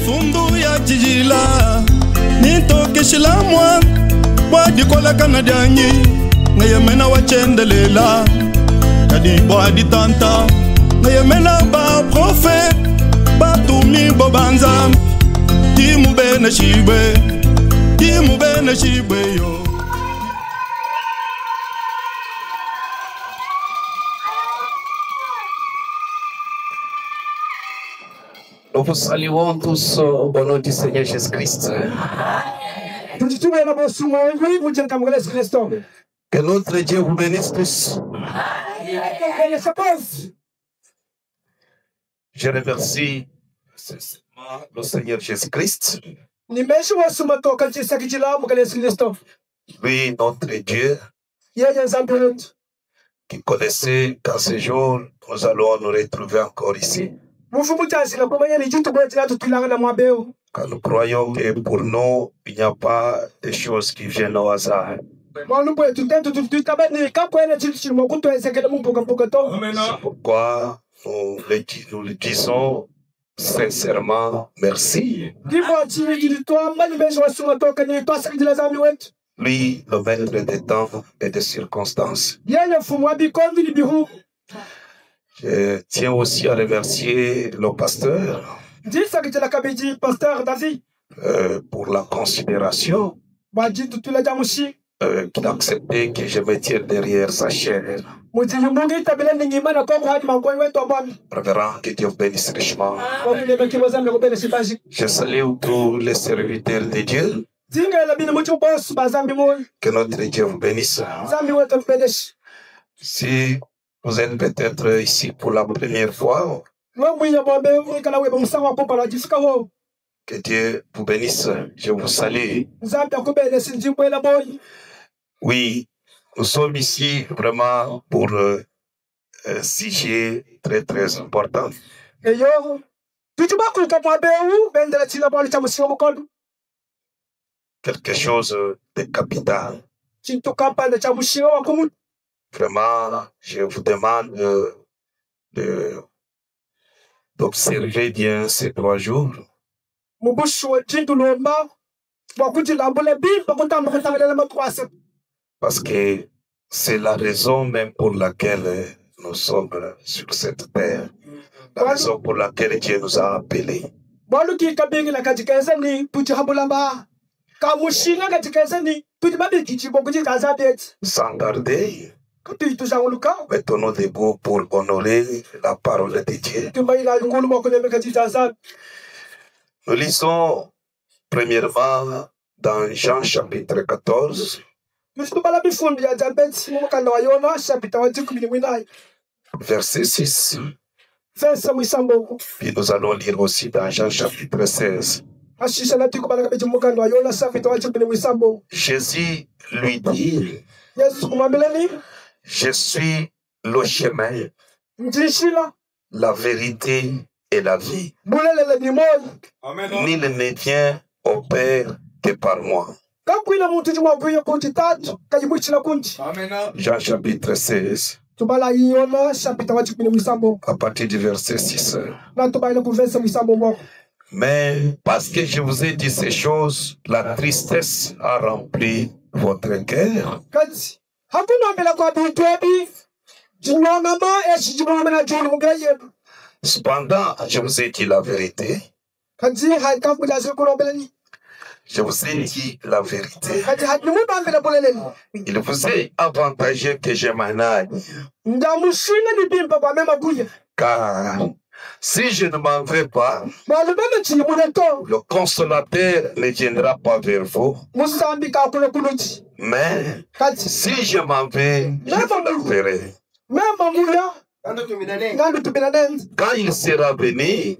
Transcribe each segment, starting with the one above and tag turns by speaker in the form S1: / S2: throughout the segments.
S1: Fundu ya jijila Nito kishila mwan Wadi kola kanadyanyi Ngayemena wachendelela Kadi bwadi tanta Ngayemena ba profet Batumi bobanza Timube na shibe yo.
S2: Nous vous saluons tous au nom du Seigneur Jésus-Christ. Que notre Dieu vous bénisse tous. Je remercie le Seigneur Jésus-Christ. Lui, notre Dieu, qui connaissait qu'à ce jour, nous allons nous retrouver encore ici. Car nous croyons que pour nous, il n'y a pas de choses qui viennent au hasard. C'est pourquoi nous le disons sincèrement merci. Lui, le maître des temps et des circonstances. Je tiens aussi à remercier le pasteur pour la considération qu'il a accepté que je me tienne derrière sa chair. Révérend, que Dieu vous bénisse richement. Je salue tous les serviteurs de Dieu. Que notre Dieu vous bénisse. Si vous êtes peut-être ici pour la première fois, que Dieu vous bénisse. Je vous salue. Oui, nous sommes ici vraiment pour un sujet très très important. Quelque chose de capital. Vraiment, je vous demande d'observer bien ces 3 jours. Parce que c'est la raison même pour laquelle nous sommes sur cette terre. La raison pour laquelle Dieu nous a appelés. Sans tarder, mettons-nous debout pour honorer la parole de Dieu. Nous lisons premièrement dans Jean chapitre 14. Verset 6. Puis nous allons lire aussi dans Jean chapitre 16. Jésus lui dit, je suis le chemin, la vérité et la vie. Nul ne vient au Père que par moi. Jean chapitre 16. À partir du verset 6. Mais parce que je vous ai dit ces choses, la tristesse a rempli votre cœur. Cependant, je vous ai dit la vérité. Je vous ai dit la vérité. Il vous est avantageux que je m'en aille. Car si je ne m'en vais pas, le consolateur ne viendra pas vers vous. Mais si je m'en vais, je vous l'enverrai. Quand il sera venu,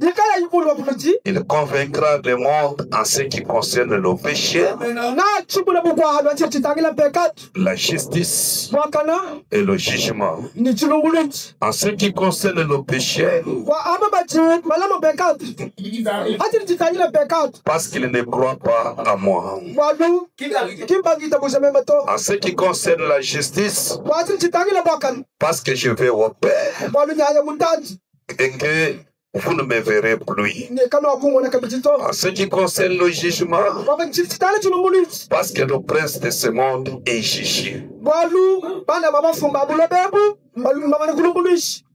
S2: il convaincra le monde en ce qui concerne le péché, la justice et le jugement. En ce qui concerne le péché, parce qu'il ne croit pas à moi. En ce qui concerne la justice, parce que je vais au Père. Et que vous ne me verrez plus. En ce qui concerne le jugement, parce que le prince de ce monde est jugé.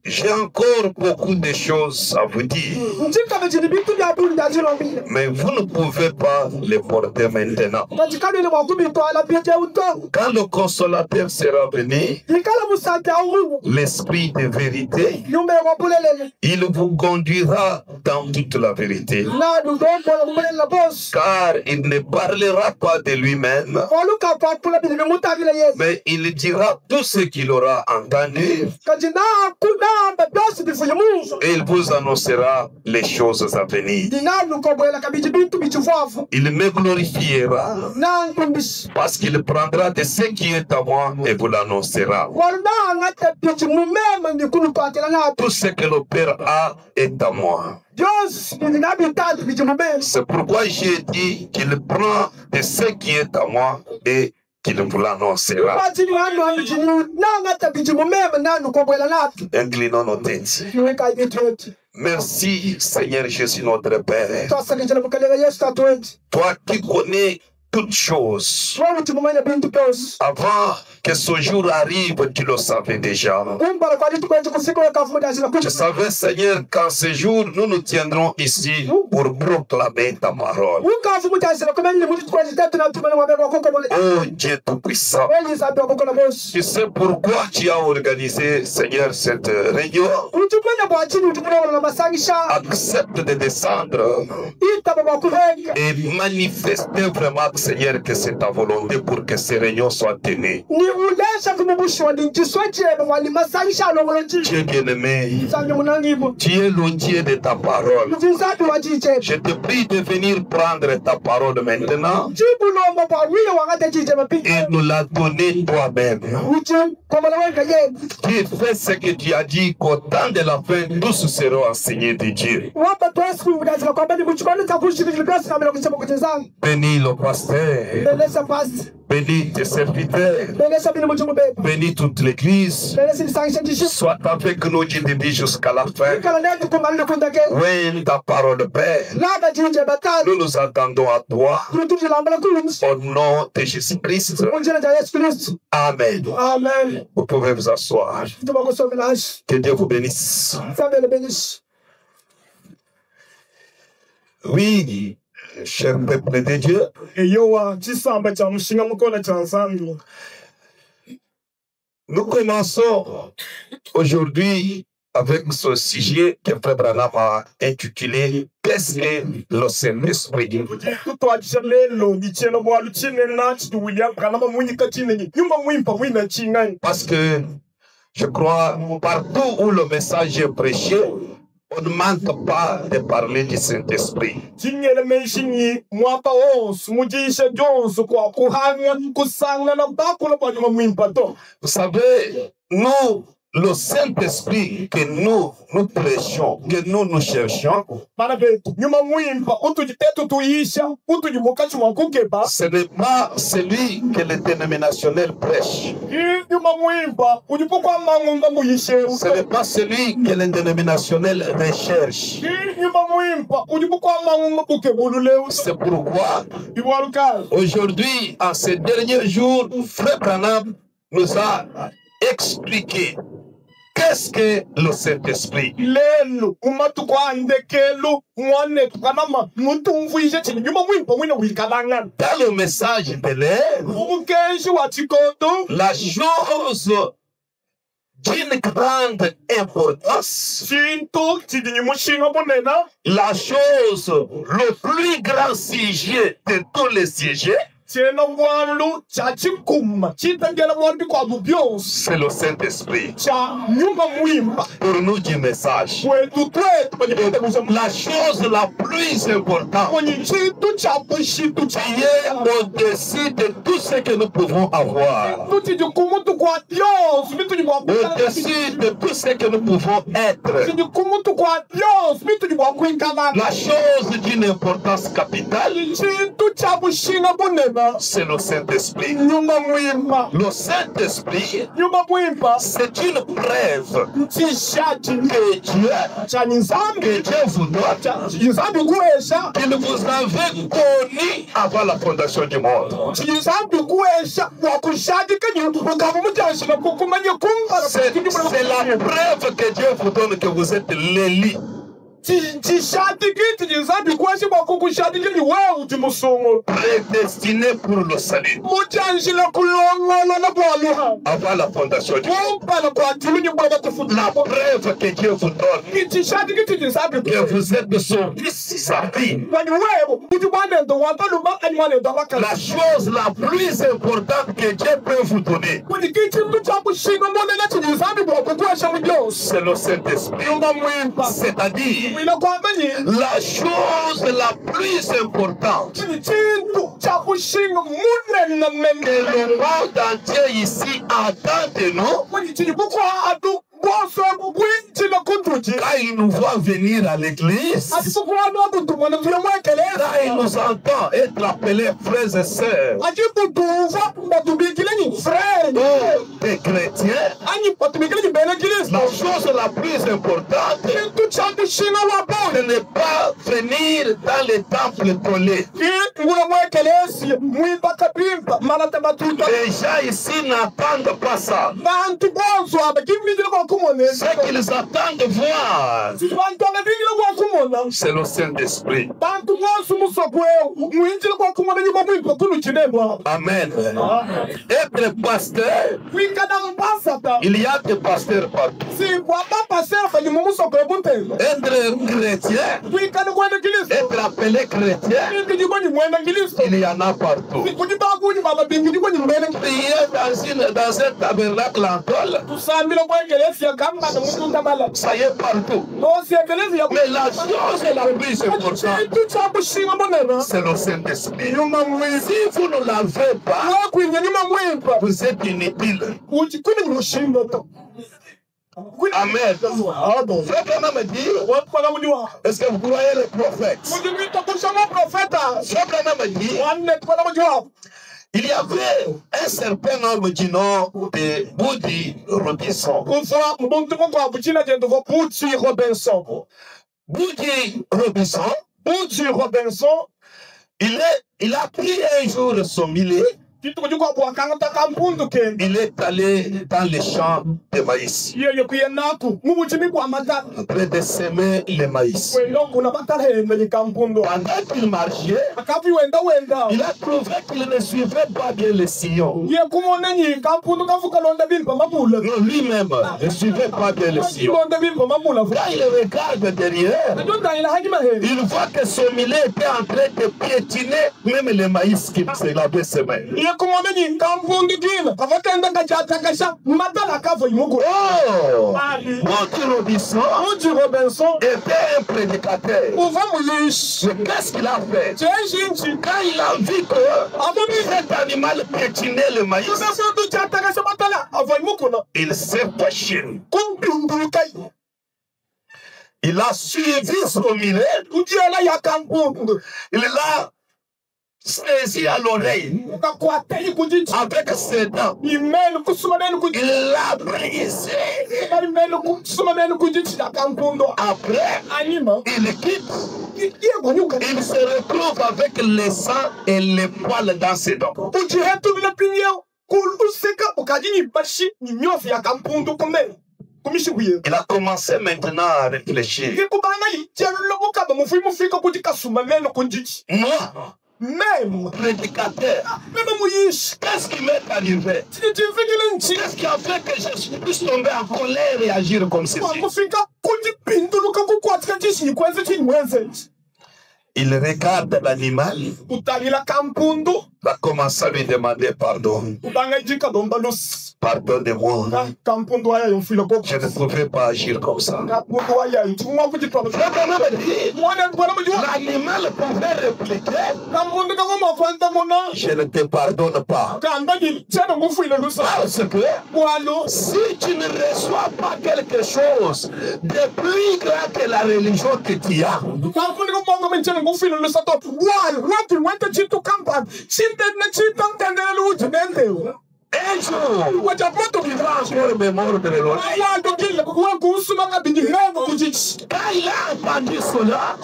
S2: J'ai encore beaucoup de choses à vous dire, mais vous ne pouvez pas les porter maintenant. Quand le consolateur sera venu, l'esprit de vérité, il vous conduira dans toute la vérité. Car il ne parlera pas de lui-même, mais il dira tout ce qu'il aura entendu. Et il vous annoncera les choses à venir. Il me glorifiera parce qu'il prendra de ce qui est à moi et vous l'annoncera. Tout ce que le Père a est à moi. C'est pourquoi j'ai dit qu'il prend de ce qui est à moi et qu'il vous l'annoncera. Inclinons nos têtes. Merci Seigneur Jésus notre Père. Toi qui connais toutes choses. Avant que ce jour arrive, tu le savais déjà. Je savais, Seigneur, qu'en ce jour, nous nous tiendrons ici pour proclamer ta parole. Oh Dieu Tout-Puissant, tu sais pourquoi tu as organisé, Seigneur, cette réunion. Accepte de descendre et manifester vraiment, Seigneur, que c'est ta volonté pour que ces réunions soient tenues. Dieu bien-aimé, tu es le Dieu de ta parole. Je te prie de venir prendre ta parole maintenant et nous la donner toi-même. Tu fais ce que tu as dit, qu'au temps de la fin, tous seront enseignés de Dieu. Bénis le pasteur. Bénis tes serviteurs. Bénis toute l'église. Sois avec nous jusqu'à la fin. Oui, ta parole, Père. Nous nous attendons à toi. Au nom de Jésus-Christ. Amen.
S3: Amen.
S2: Vous pouvez vous asseoir. Que Dieu vous bénisse. Oui. Cher peuple de Dieu, nous commençons aujourd'hui avec ce sujet que Frère Branham a intitulé « Qu'est-ce que le Saint-Esprit ?» Parce que je crois partout où le message est prêché, on ne manque pas de parler du Saint-Esprit. Vous savez, nous, le Saint-Esprit que nous prêchons, que nous cherchons, ce n'est pas celui que le dénominationnel prêche. Ce n'est pas celui que le dénominationnel recherche. C'est pourquoi aujourd'hui, en ces derniers jours, Frère Branham nous a expliqué qu'est-ce que le Saint-Esprit. Dans le message de l'air, la chose d'une grande importance, la chose le plus grand sujet de tous les sujets, c'est le Saint-Esprit. Pour nous du message, la chose la plus importante qui est au-dessus de tout ce que nous pouvons avoir, au-dessus de tout ce que nous pouvons être, la chose d'une importance capitale, c'est le Saint-Esprit. Le Saint-Esprit, c'est une preuve que Dieu vous donne, qu'il vous avait connu avant la fondation du monde. C'est la preuve que Dieu vous donne que vous êtes l'élu. Prédestiné pour le salut avant la fondation du monde. La preuve que Dieu vous donne que vous êtes son fils, sa vie. La chose la plus importante que Dieu peut vous donner, c'est le Saint-Esprit. C'est-à-dire la chose la plus importante que le monde entier ici attend de nous. Quand il nous voit venir à l'église, quand il nous entend être appelés frères et sœurs, des chrétiens, la chose la plus importante, ce n'est pas venir dans les temples collés. Les gens ici n'attendent pas ça. Ce qu'ils attendent de voir, c'est le Saint-Esprit. Amen. Être pasteur, il y a des pasteurs partout. Être chrétien, être appelé chrétien, il y en a partout. Prier dans un tabernacle en tôle, ça y est partout. Mais la chose la plus importante, c'est le Saint-Esprit. Si vous ne l'avez pas, vous êtes inutile. Amen. Frère Branham me dit, est-ce que vous croyez les prophètes? Frère Branham me dit, il y avait un certain homme du nom de Woody Robinson. Woody Robinson, il a pris un jour son millet. Il est allé dans les champs de maïs, en train de semer le maïs. Pendant qu'il marchait, il a trouvé qu'il ne suivait pas bien les sillons. Lui-même ne suivait pas bien les sillons. Quand il regarde derrière, il voit que son millet était en train de piétiner même le maïs qu'il avait semé. Oh! Woody Robinson était un prédicateur. Mais qu'est-ce qu'il a fait? Quand il a vu que cet animal piétinait le maïs, il s'est fâché. Il a suivi son millet. Il l'a saisi à l'oreille avec ses dents. Il l'a brisé. Après, il quitte. Il se retrouve avec le sang et les poils dans ses dents. Il a commencé maintenant à réfléchir. Moi, même prédicateur, qu'est-ce qui m'est arrivé? Qu'est-ce qui a fait que je puisse tomber en colère et agir comme ceci? Il regarde l'animal, va commencer à lui demander pardon. Pardonnez-moi. Je ne pouvais pas agir comme ça. L'animal pouvait répliquer. je ne te pardonne pas. Parce que si tu ne reçois pas quelque chose de plus grand que la religion que tu as, un jour, tu vas encore mémoire de l'Éloge. Quand il a entendu cela,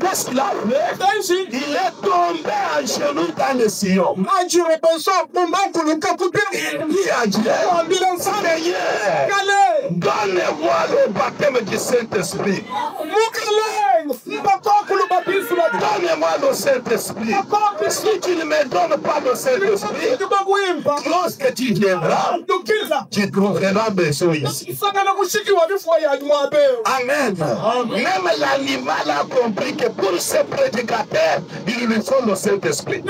S2: qu'est-ce qu'il a fait? Il est tombé en genoux dans le sillon. Il dit à Dieu, Seigneur, donne-moi le baptême du Saint-Esprit. Donne-moi le Saint-Esprit. Si tu ne me donnes pas le Saint-Esprit, lorsque tu viendras, tu trouveras besoin ici. Amen. Même l'animal a compris que pour ce prédicateur, il lui faut le Saint-Esprit.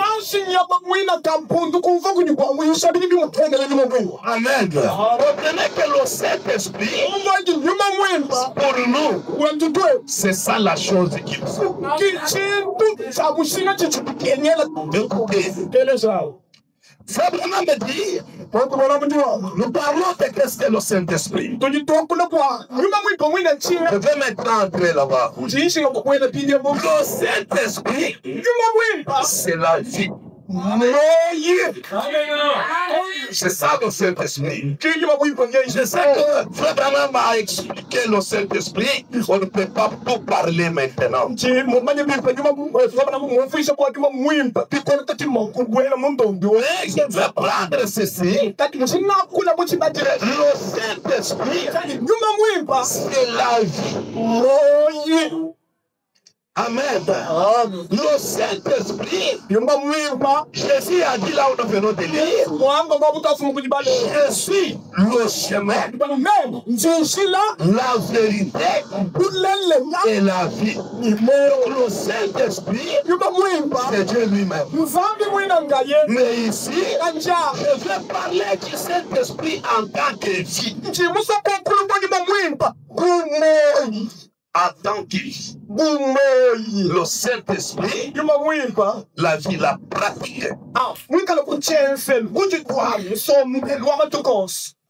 S2: Amen. Retenez que le Saint-Esprit, pour nous, c'est ça la chose qu'il faut. Écoutez. Frère Branham me dit, nous parlons de qu'est-ce que le Saint-Esprit. Je vais maintenant entrer là-bas. Le Saint-Esprit, c'est la vie. C'est ça le Saint-Esprit. Je sais que Frère Branham m'a expliqué le Saint-Esprit. On ne peut pas tout parler maintenant. Je vais prendre ceci. Le Saint-Esprit, c'est la vie. Amen. Le Saint-Esprit, Jésus a dit là où nous venons de lire, je suis le chemin, la vérité et la vie. Donc le Saint-Esprit, c'est Dieu lui-même. Mais ici, je vais parler du Saint-Esprit en tant que vie. En tant que vie. Le Saint-Esprit, la vie, la pratique.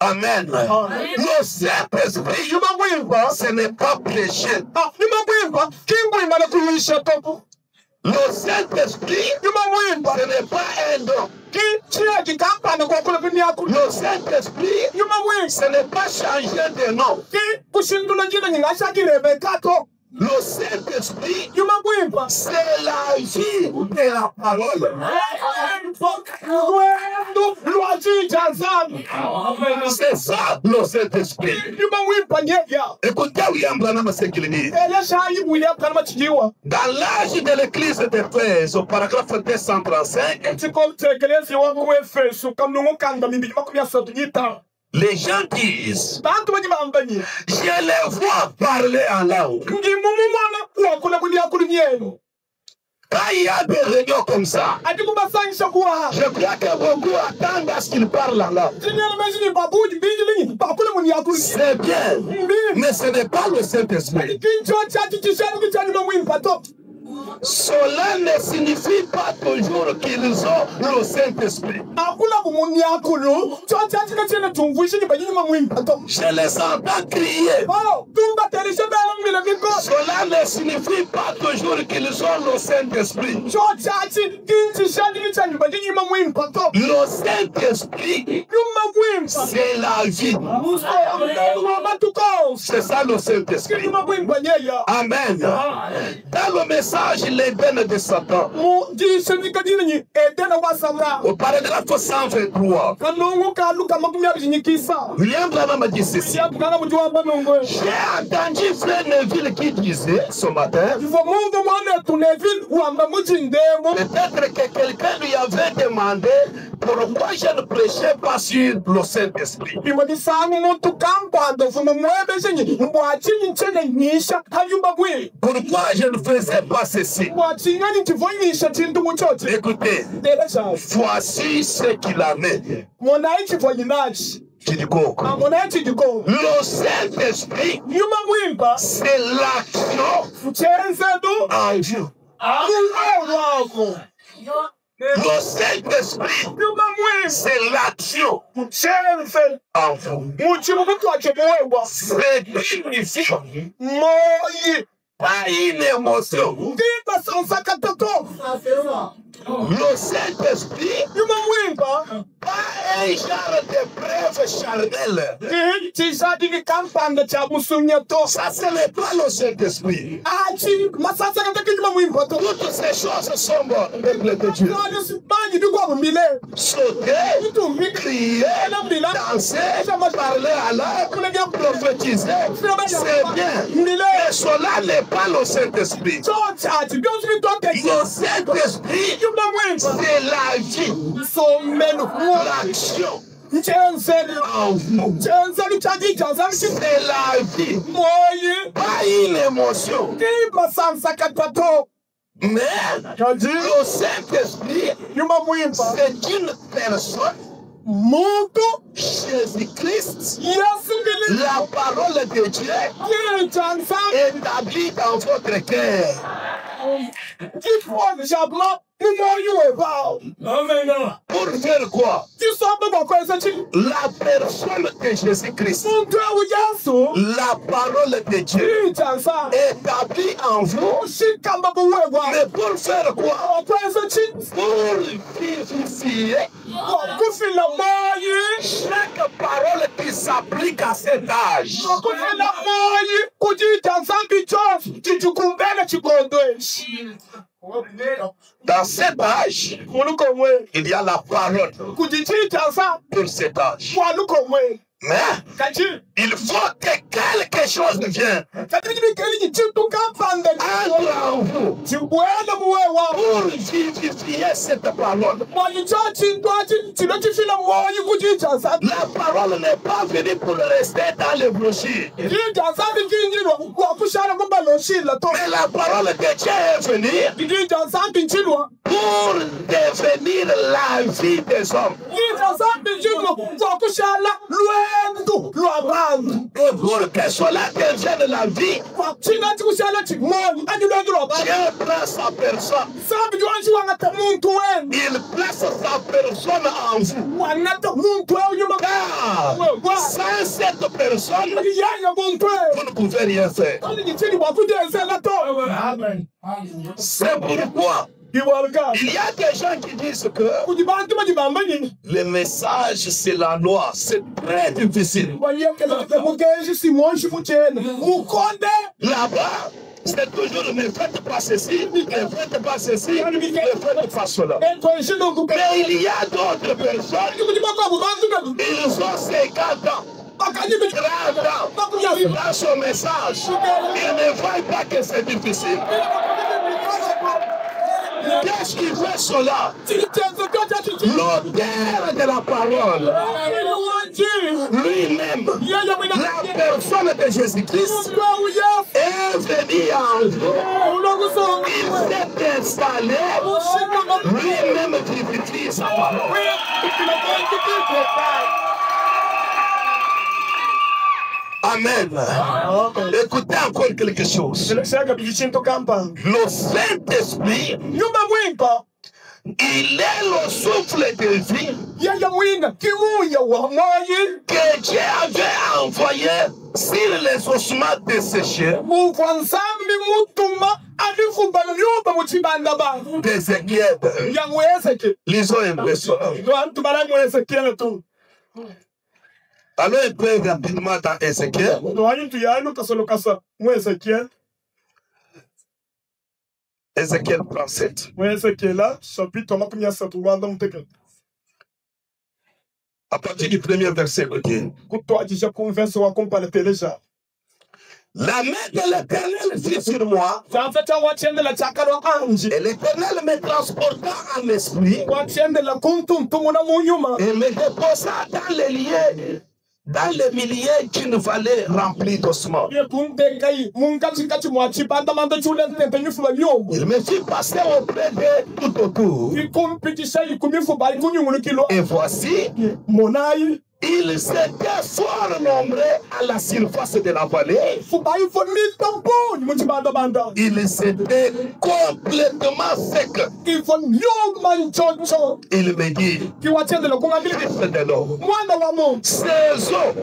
S2: Amen. Le Saint-Esprit, ce n'est pas prêcher. Le Saint-Esprit, ce n'est pas un don. Le Saint-Esprit, ce n'est pas changer de nom. Le Saint-Esprit, c'est la vie de la parole. C'est ça le Saint-Esprit. Écoutez William Branham ce qu'il dit. Dans l'âge de l'église d'Éphèse, au paragraphe 235, les gens disent, je les vois parler en langue. Quand il y a des réunions comme ça, je crois que beaucoup attendent à ce qu'ils parlent en langue. C'est bien, mais ce n'est pas le Saint-Esprit. Cela ne signifie pas toujours qu'ils ont le Saint-Esprit. Je les entends crier. Cela ne signifie pas toujours qu'ils ont le Saint-Esprit. Le Saint-Esprit, c'est la vie. C'est ça le Saint-Esprit. Amen. Dans le message, l'Éden de Satan, au paragraphe 123, William Branham a dit ceci. J'ai entendu Frère Neville qui disait ce matin, peut-être que quelqu'un lui avait demandé pourquoi je ne prêchais pas sur le Saint-Esprit. Pourquoi je ne faisais pas ceci? Écoutez, voici ce qu'il en est. Le Saint-Esprit, c'est l'action en Dieu. Le Saint-Esprit, c'est l'action en vous. C'est une pas une émotion. Le Saint-Esprit, pas un genre de preuve charnelle. Ça, ce n'est pas le Saint-Esprit. Toutes ces choses sont bonnes avec le Dieu. Sauter, crier, danser, parler à l'heure, prophétiser, c'est bien. Mais cela n'est pas le Saint-Esprit. Le Saint-Esprit, c'est la vie, l'action. C'est la vie, pas une émotion. Mais le Saint-Esprit, c'est une personne. Jésus-Christ, la parole de Dieu établie dans votre cœur. Pour faire quoi? La personne de Jésus-Christ, la parole de Dieu établie en vous. Mais pour faire quoi? Pour vivifier chaque parole qui s'applique à cet âge. Dans cet âge, il y a la parole pour cet âge. Mais il faut que quelque chose vienne entre en vous pour vivifier cette parole. La parole n'est pas venue pour rester dans les brochures. Mais la parole de Dieu est venue pour devenir la vie des hommes. Et pour que cela devienne la vie, Dieu place sa personne. Il place sa personne en vous. Car sans cette personne, vous ne pouvez rien faire. C'est pourquoi il y a des gens qui disent que le message c'est la loi, c'est très difficile. Là-bas, c'est toujours ne faites pas ceci, ne faites pas ceci, ne faites pas cela. Mais il y a d'autres personnes, ils ont 50 ans. Dans son message, ils ne voient pas que c'est difficile. Qu'est-ce qui fait cela? L'auteur de la parole, lui-même, la personne de Jésus-Christ, est venu en vous. Il s'est installé, lui-même vivifie sa parole. Amen. Écoutez encore quelque chose. Le Saint-Esprit, il est le souffle de vie que Dieu avait envoyé sur les ossements desséchés d'Ézéchiel. Lisons un verset. Alors, il peut rapidement dans Ézéchiel. Ézéchiel 37. À partir du premier verset, la main de l'Éternel fut sur moi. Et l'Éternel me transporta en esprit. Et me déposa dans les lieux. Dans le milieu d'une vallée remplie d'ossements. Il me fit passer auprès de tout autour. Et voici, Ils s'étaient fort nombreux à la surface de la vallée. Ils étaient complètement secs. Il me dit, fils de l'homme, ces eaux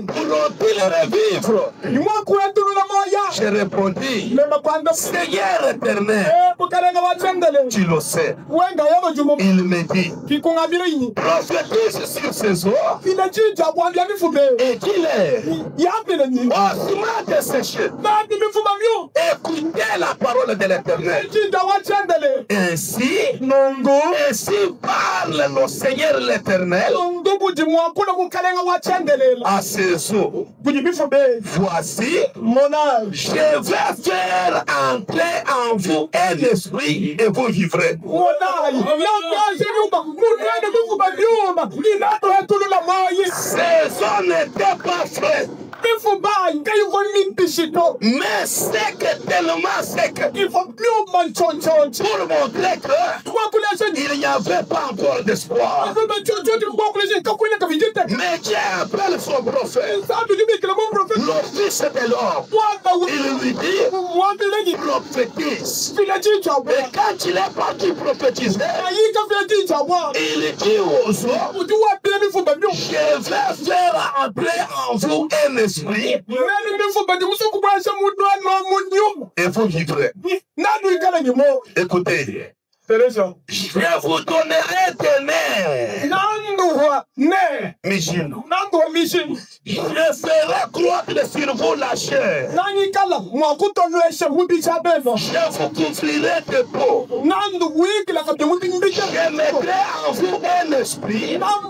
S2: pourront-ils revivre? J'ai répondu, Seigneur éternel, tu le sais. Il me dit, prophétise sur ces eaux et dis-les, osement dessécher. Écoutez la parole de l'Éternel. Ainsi parle le Seigneur l'Éternel à ces eaux. Voici, je vais faire entrer en vous un esprit et vous vivrez. Ces eaux n'étaient pas fraîches. Mais sec, tellement sec, pour montrer qu'il n'y avait pas encore d'espoir. Mais Dieu appelle son prophète, le fils de l'homme. Il lui dit, prophétise. Et quand il est parti prophétiser, il dit aux autres, je vais faire entrer en vous un esprit et vous vivrez. Écoutez, je vous donnerai des nerfs. Je ferai croître sur vous la chair. Je vous couvrirai de peau. Je mettrai en vous un esprit et vous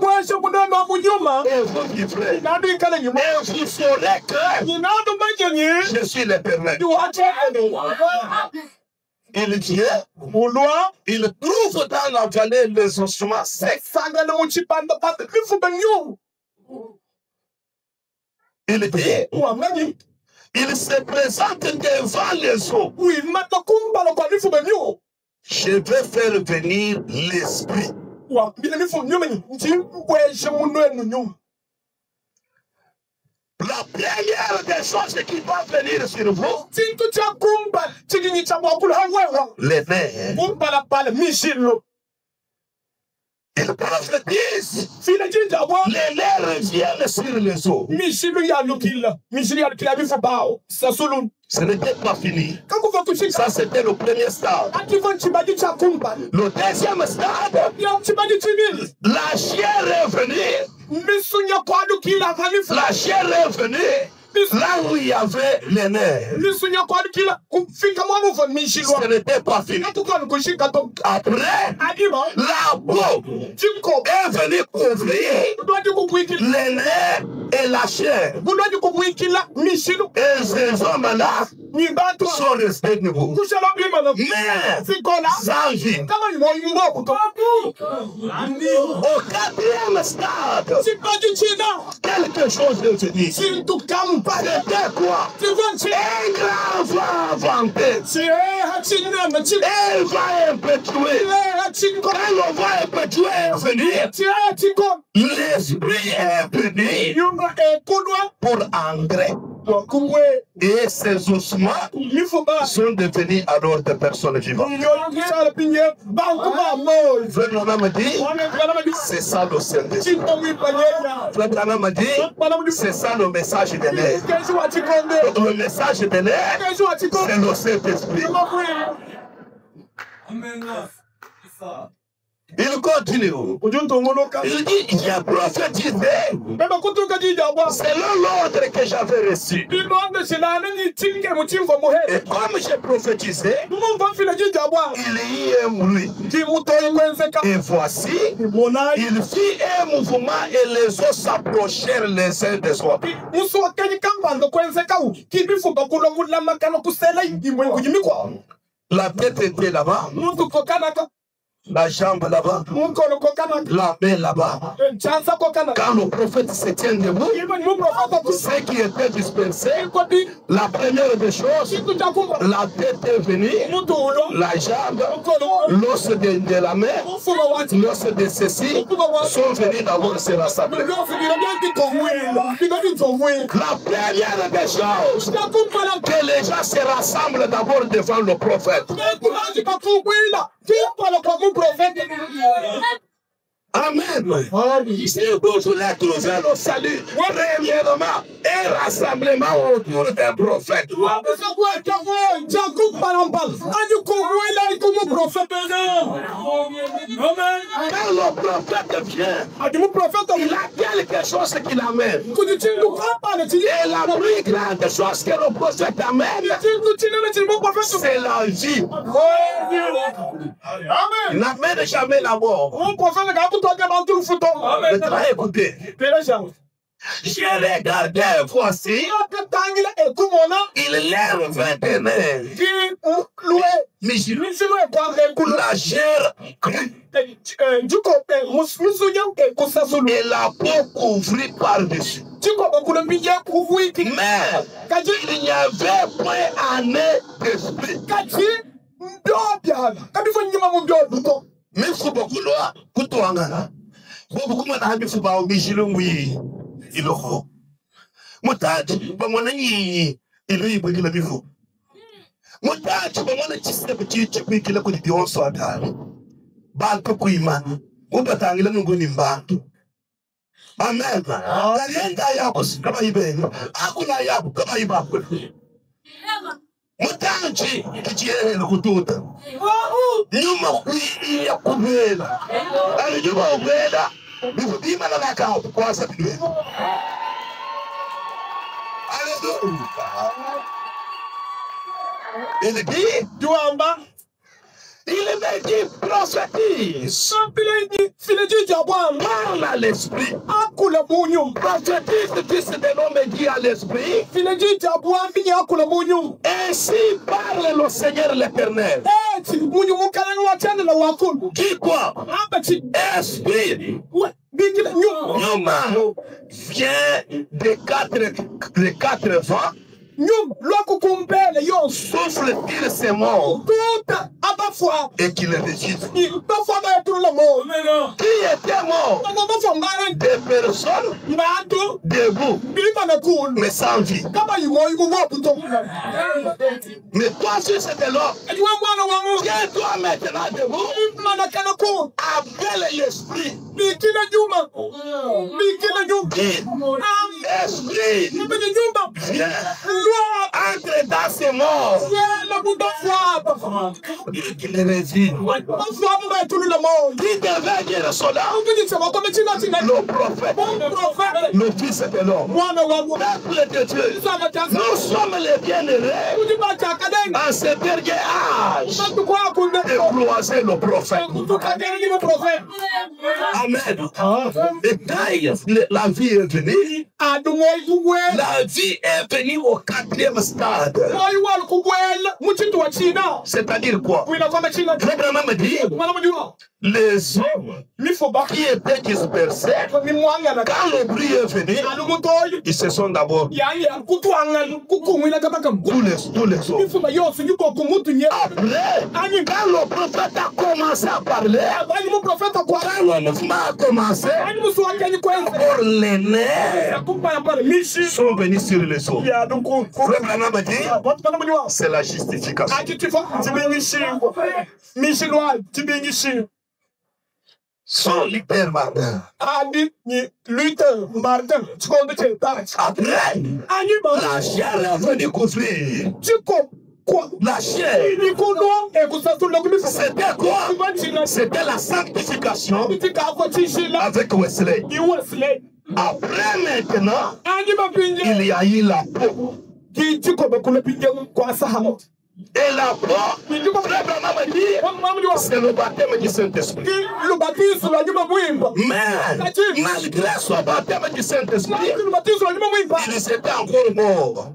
S2: vivrez. Et vous saurez que je suis l'Éternel. Il dit, il trouve dans la vallée les ossements secs. Il dit, il se présente devant les eaux. Je vais faire venir l'esprit. La première des choses qui va venir sur vous, les nerfs. Il prophétise. Les nerfs reviennent sur les eaux. Ce n'était pas fini. Ça, c'était le premier stade. Le deuxième stade, la chair est venue. La chair est venue. Là où il y avait les nerfs, ce n'était pas fini. Après, la peau est venue couvrir les nerfs et la chair. Et ces hommes-là sont restés debout. Mais sans vie. Au quatrième stade, quelque chose est venu. C'était quoi? Un grand vent vanté. Elle va impétuer. Quand le vent impétué est venu, l'esprit est venu pour engrais. Et ces ossements sont devenus alors des personnes vivantes. Frère Branham dit, c'est ça le Saint-Esprit. Frère Branham dit, c'est ça le message de l'air. Le message de l'air, c'est le Saint-Esprit. Il continue. Il dit, il a prophétisé selon l'ordre que j'avais reçu. Et comme j'ai prophétisé, il y eut un bruit. Et voici, il fit un mouvement et les eaux s'approchèrent les uns des autres. La tête était là-bas. La jambe là-bas. La main là-bas. Quand le prophète se tient debout, ce qui était dispersé, la première des choses, la tête est venue, la jambe, l'os de la main, l'os de ceci sont venus d'abord se rassembler. La première des choses, que les gens se rassemblent d'abord devant le prophète. Amen. C'est aujourd'hui vers le salut. Premièrement, un rassemblement autour d'un prophète. Quand le prophète vient, il a quelque chose qu'il amène. Et la plus grande chose que le prophète amène, c'est la vie. Il n'amène jamais la mort. Maintenant, écoutez. J'ai regardé, voici, il lève 21 heures. La chair et la peau couvrie par-dessus. Mais il n'y avait point un d'esprit. Iloko mutaji bamwana nyi iluyi bwikila bifu mutaji bamwana chisebe kwikila kuli bionso atali bantu kuimana ubatangila nunguni mbantu amen kalenda yako kama ibeni akuna yako kama ibako mutaji kijiele kututa nyuma kuiya kubela ali nyuma ubela bima na naka kwa sababu il dit Douamba il m'a dit prophétise parle à l'esprit prophétise fils de l'homme dit à l'esprit ainsi parle le Seigneur l'Éternel. Qui quoi? Esprit vient des quatre vents. Souffle-t-il ses mots et qu'il les rejette. Qui était mort? Des personnes debout, mais sans vie. Mais toi, si c'était l'homme, tiens-toi maintenant debout, appelle l'esprit. Esprit, viens. Entre dans ses morts. Qu'il les réside. Qui devait dire cela? Le prophète. Le fils de l'homme. Peuple de Dieu. Nous sommes les bien-aimés. En ce dernier âge. De croiser le prophète. Amen. Et la vie est venue. La vie est venue au 4e stade. C'est-à-dire quoi? Vraiment me dit, les hommes qui étaient dispersés, quand le bruit est venu, ils se sont d'abord tous les hommes. Après, quand le prophète a commencé à parler, quand le mouvement a commencé, pour les nerfs sont venus sur les hommes. Vraiment me dit, c'est la justification. Son Luther Martin. Après, la chair est venue couvrir. La chair, c'était quoi? C'était la sanctification avec Wesley. Après maintenant, il y a eu la peau. Et la peau, c'est le baptême du Saint-Esprit. Mais malgré son baptême du Saint-Esprit, il s'était encore mort.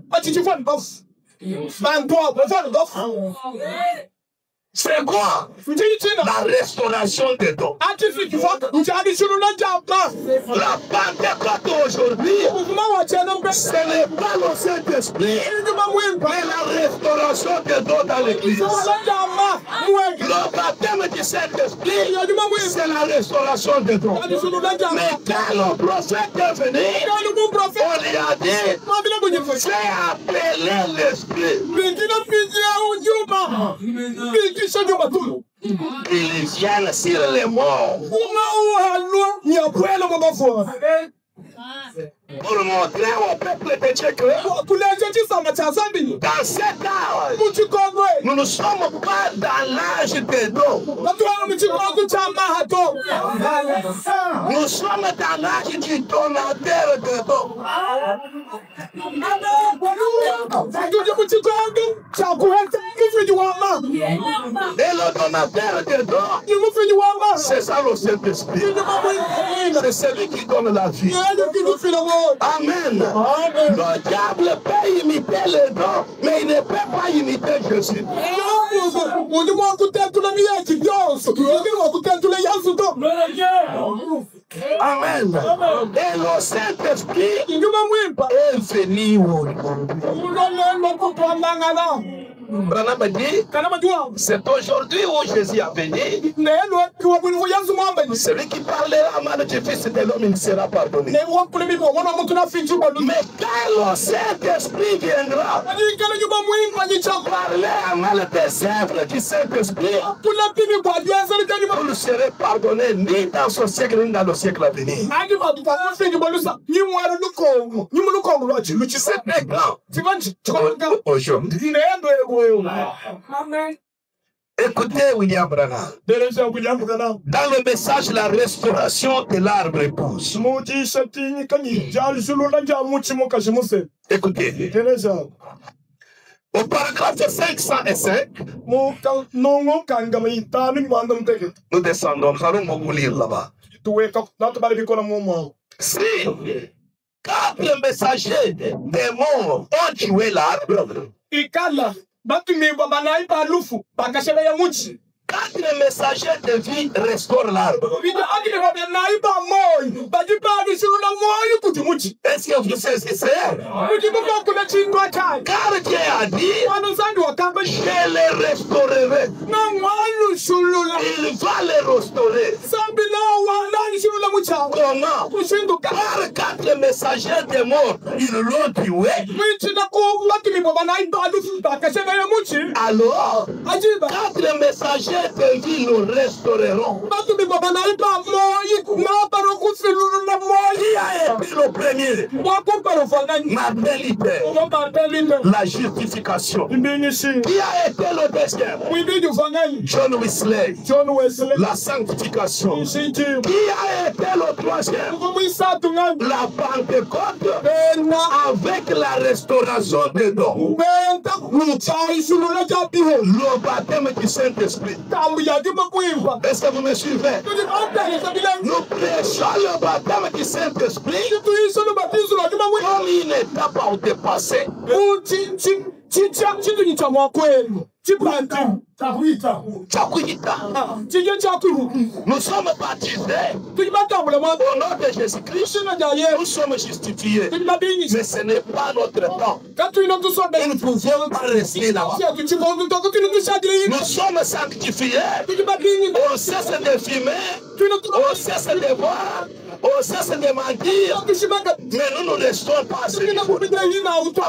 S2: C'est quoi? La restauration des dons. La Pentecôte aujourd'hui, ce n'est pas le Saint-Esprit, mais la restauration des dons dans l'église. Le baptême du Saint-Esprit, c'est la restauration des dons. Mais quand le prophète est venu, on lui a dit, fais appeler l'Esprit. Ils viennent sur les morts. Pour montrer au peuple de Dieu que dans cet âge, nous ne sommes pas dans l'âge des dons. Nous sommes dans l'âge du donateur de dons. Et le donateur de dons, c'est ça le Saint-Esprit. C'est celui qui donne la vie. Amen. Le diable peut imiter les dons, mais il ne peut pas imiter Jésus. Amen. Et le Saint-Esprit est venu aujourd'hui. Branham dit, c'est aujourd'hui où Jésus a venu. Celui qui parlera mal du Fils de l'homme, il sera pardonné. Mais quand le Saint-Esprit viendra, parler mal des œuvres du Saint-Esprit, vous ne serez pardonné ni dans ce siècle ni dans le siècle à venir. C'est grand. Aujourd'hui. Écoutez William Branham. Dans le message, la restauration de l'arbre épouse. Écoutez. Au paragraphe 505, nous descendons, nous allons vous lire là-bas. Si 4 messagers des morts ont tué l'arbre, 4 messagers de vie restaurent l'arbre. Est-ce que vous saisissez? Car Dieu a dit, je les restaurerai. Il va les restaurer. Comment? Car 4 messagers de mort, ils l'ont tué. Alors, 4 messagers de vie nous restaureront. Qui a été le premier? Martin Luther. La justification. Qui a été le deuxième? John Wesley. La sanctification. Qui a été le troisième? La Pentecôte avec la restauration des dons. Le baptême du Saint-Esprit. Est-ce que vous me suivez? Nous prêchons le baptême du Saint-Esprit comme une étape à dépasser. Nous sommes baptisés au nom de Jésus-Christ. Nous sommes justifiés. Mais ce n'est pas notre temps. Nous ne pouvons pas rester là-bas. Nous sommes sanctifiés. On cesse de fumer. On cesse de boire. On cesse de mentir. Mais nous ne restons pas à ce niveau.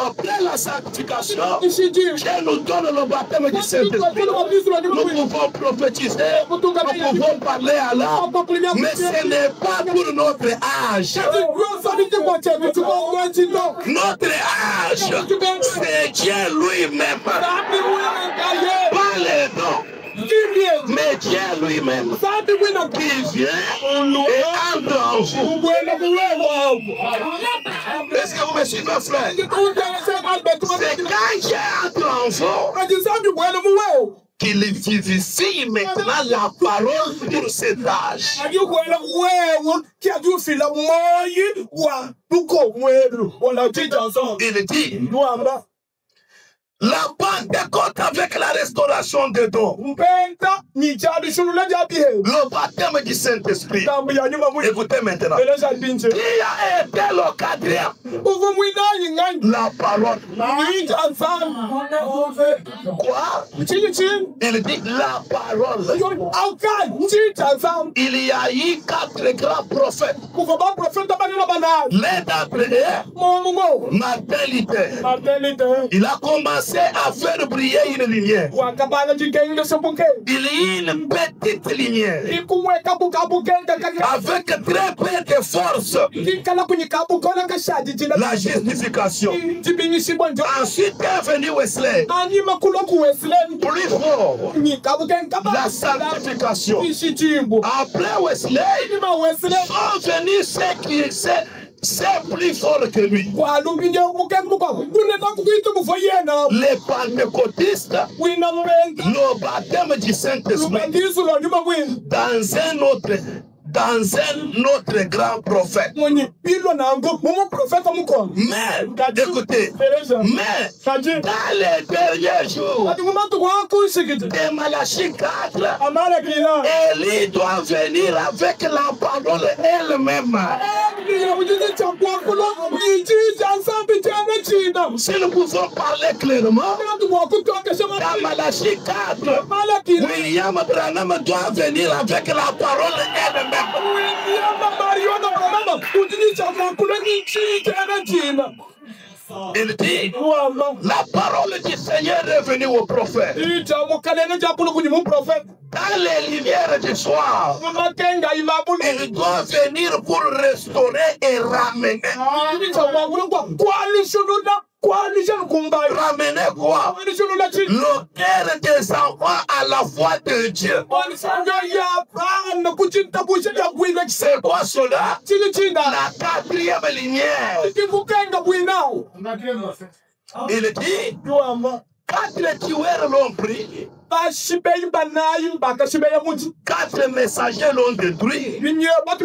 S2: Après la sanctification, Dieu nous donne le baptême du Saint-Esprit. Nous pouvons prophétiser, nous pouvons parler à l'âme, mais ce n'est pas pour notre âge. Notre âge, c'est Dieu lui-même. Pas les dons. Mais Dieu lui-même qui vient et entre en vous. Est-ce que vous me suivez, frère? C'est quand Dieu entre en vous qu'il vivifie maintenant la parole pour cet âge. Il dit, La Pentecôte avec la restauration des dons. Le baptême du Saint-Esprit. Écoutez maintenant. Qui a été le quatrième? La parole. Quoi? Il dit la parole. Il y a eu 4 grands prophètes. L'un d'entre eux, Martin Luther. Il a commencé à faire briller une lumière. Il y a une petite lumière avec très peu de force. La justification. Ensuite est venu Wesley. Plus fort. La sanctification. Après Wesley, sont venus ceux qui c'est plus fort que lui. Les pentecôtistes, le baptême du Saint-Esprit dans un autre grand prophète. Mais, écoutez, mais dans les derniers jours de Malachie 4, Élie doit venir avec la parole elle-même. Si nous pouvons parler clairement, dans Malachie 4, William Branham doit venir avec la parole elle-même. Il dit, la parole du Seigneur est venue au prophète. Dans les lumières du soir, il doit venir pour restaurer et ramener. Ramener quoi? Le cœur des enfants à la foi de Dieu. C'est quoi cela? La quatrième lumière. Il dit, 4 tueurs l'ont pris. 4 messagers l'ont détruit. 4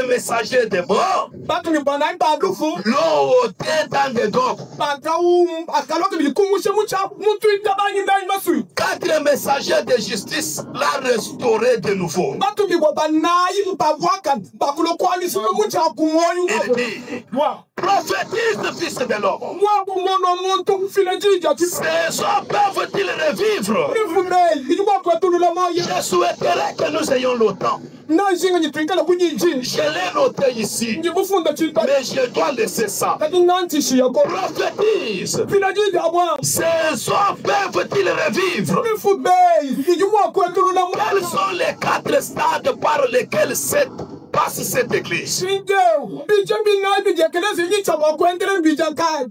S2: messagers de mort l'ont ôté dans des docks. 4 messagers de justice l'ont restauré de nouveau. Il dit, prophétise, fils de l'homme. Ces hommes peuvent-ils revivre? Je souhaiterais que nous ayons le temps. Je l'ai noté ici, mais je dois laisser ça. Prophétise. Ces hommes peuvent-ils revivre? Quels sont les 4 stades par lesquels passe cette église?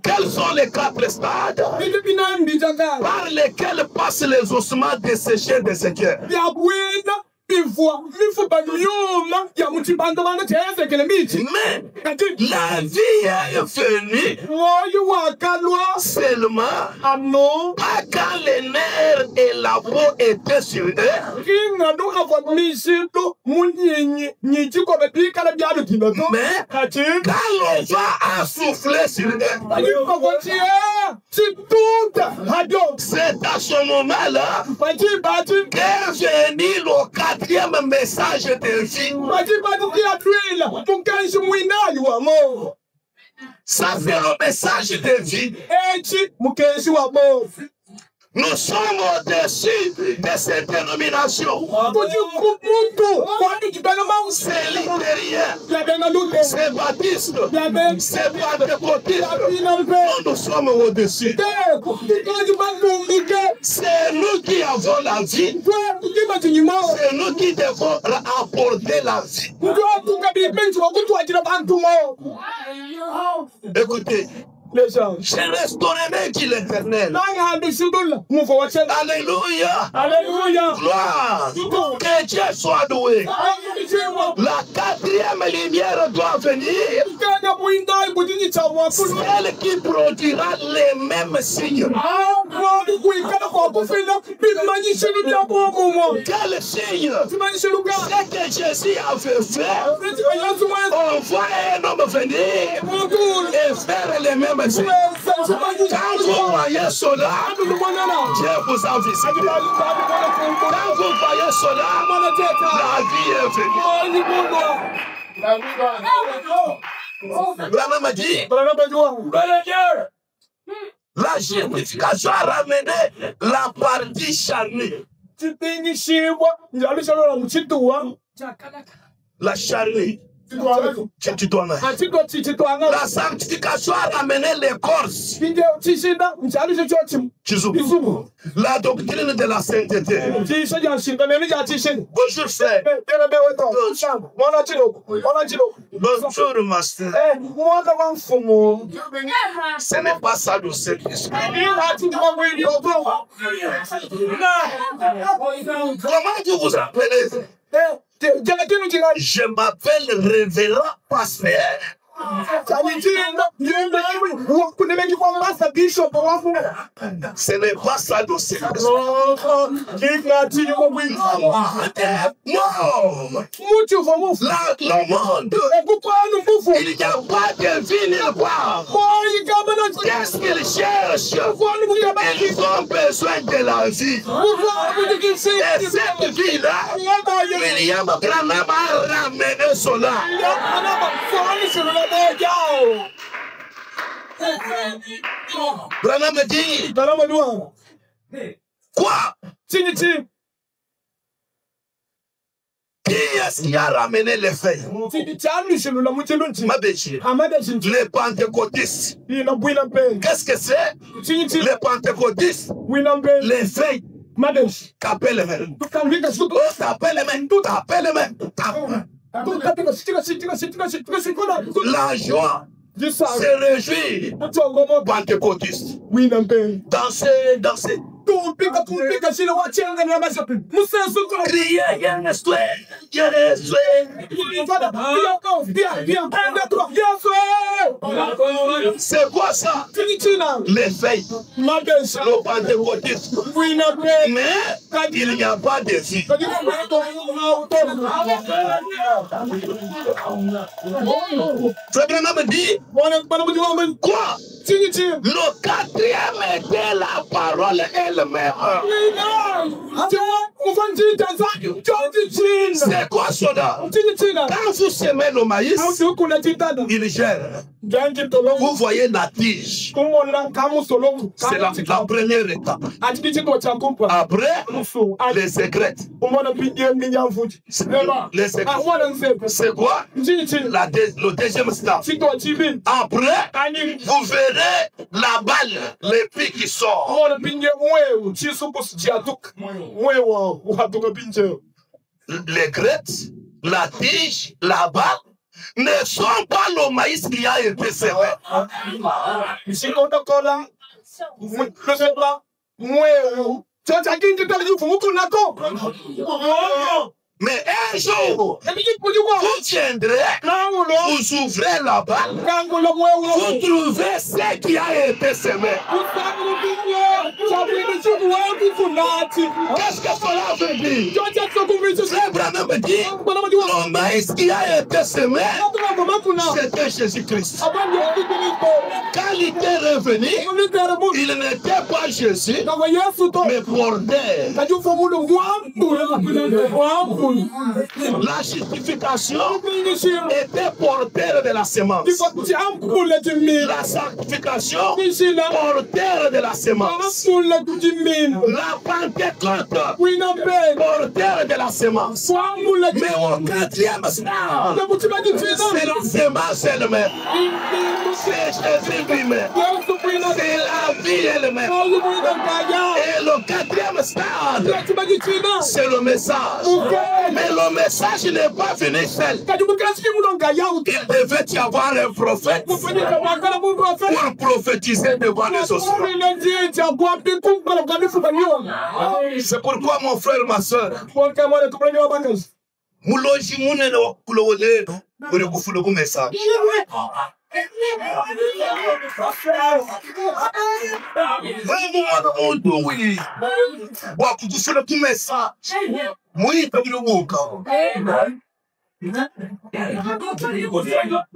S2: Quels sont les 4 stades par lesquels passent les ossements desséchés de ce cœur? Mais la vie est venue seulement pas quand les nerfs et la peau étaient sur eux. Mais quand l'on va souffler sur eux, c'est à ce moment-là qu'est venu le 4e message de vie. Ça c'est le message de vie. Nous sommes au-dessus de cette dénomination. C'est luthérien, c'est baptiste, c'est pentecôtiste. Nous sommes au-dessus. C'est nous qui avons la vie. C'est nous qui devons apporter la vie. Écoutez. Je restaurerai l'Éternel. Alléluia. Alléluia. Gloire. Que Dieu soit doué. La 4e lumière doit venir Celle qui produira les mêmes signes. Quel signe? C'est que Jésus avait fait. On voit un homme venir et faire les mêmes signes. Quand vous voyez cela, Dieu vous a visité. Quand vous voyez cela, la vie est venue. Branham m'a dit, la justification a ramené la partie charnée. La charnée. La sanctification a ramené l'écorce. La doctrine de la sainteté. Bonjour frère. Bonjour master. Ce n'est pas ça le Saint-Esprit. Comment vous vous appelez? Je m'appelle Révérend Pasteur. Ce n'est pas ça le Saint-Esprit. Le monde, il n'y a pas de vie nulle part. Qu'est-ce qu'ils cherchent? Ils ont besoin de la vie. Et cette vie-là, William Branham a ramené cela. Branham dit, quoi? Qui est-ce qui a ramené les feuilles? Les pentecôtistes. Qu'est-ce que c'est? Les pentecôtistes. Les feuilles. Tapez les mains. Tapez les mains. Tapez les mains. La joie se réjouit. Pentecôtiste. Dansez, dansez. C'est quoi ça? Les feuilles. Le pentecôtiste. Mais il n'y a pas de vie. Frère Branham me dit, quoi? Le quatrième était la parole elle-même. C'est quoi cela? Quand vous semez le maïs, il gère. Vous voyez la tige. C'est la première étape. Après, les secrets. Les secrets. C'est quoi? Le deuxième stade. Après, vous verrez la balle, l'épée qui sort. Les graines, la tige, la balle ne sont pas le maïs qui a été semé. Mais un jour, vous viendrez, vous ouvrez la balle, vous trouvez ce qui a été semé. Qu'est-ce que cela veut dire? Frère Branham me dit, le maïs qui a été semé, c'était Jésus-Christ. Quand il était revenu, il n'était pas Jésus, mais porteur. La justification était porteur de la semence. La sanctification porteur de la semence. La Pentecôte porteur de la semence. Mais au quatrième stade, c'est la semence elle-même. C'est Jésus lui-même. C'est la vie elle-même. Et le quatrième stade, c'est le message. Mais le message n'est pas venu seul. Il devait y avoir un prophète pour prophétiser devant les autres. C'est pourquoi mon frère, ma soeur, Muloji munene wa kulowole uri kufuna ku message. Wa kufuna ku message. Muita bilubuka.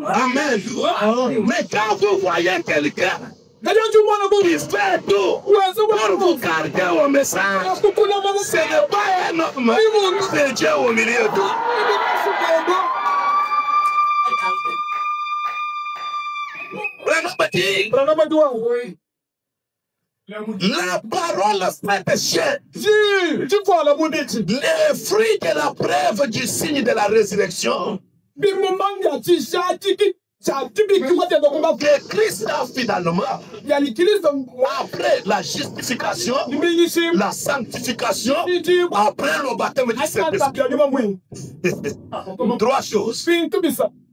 S2: Amen. Mais quand vous voyez quelqu'un qui fait tout pour vous garder au message, ce n'est pas un homme, c'est Dieu au milieu de tout. La parole fait chien. Les fruits de la preuve du signe de la résurrection que Christ a finalement, après la justification, la sanctification, après le baptême du Saint-Esprit. Trois choses.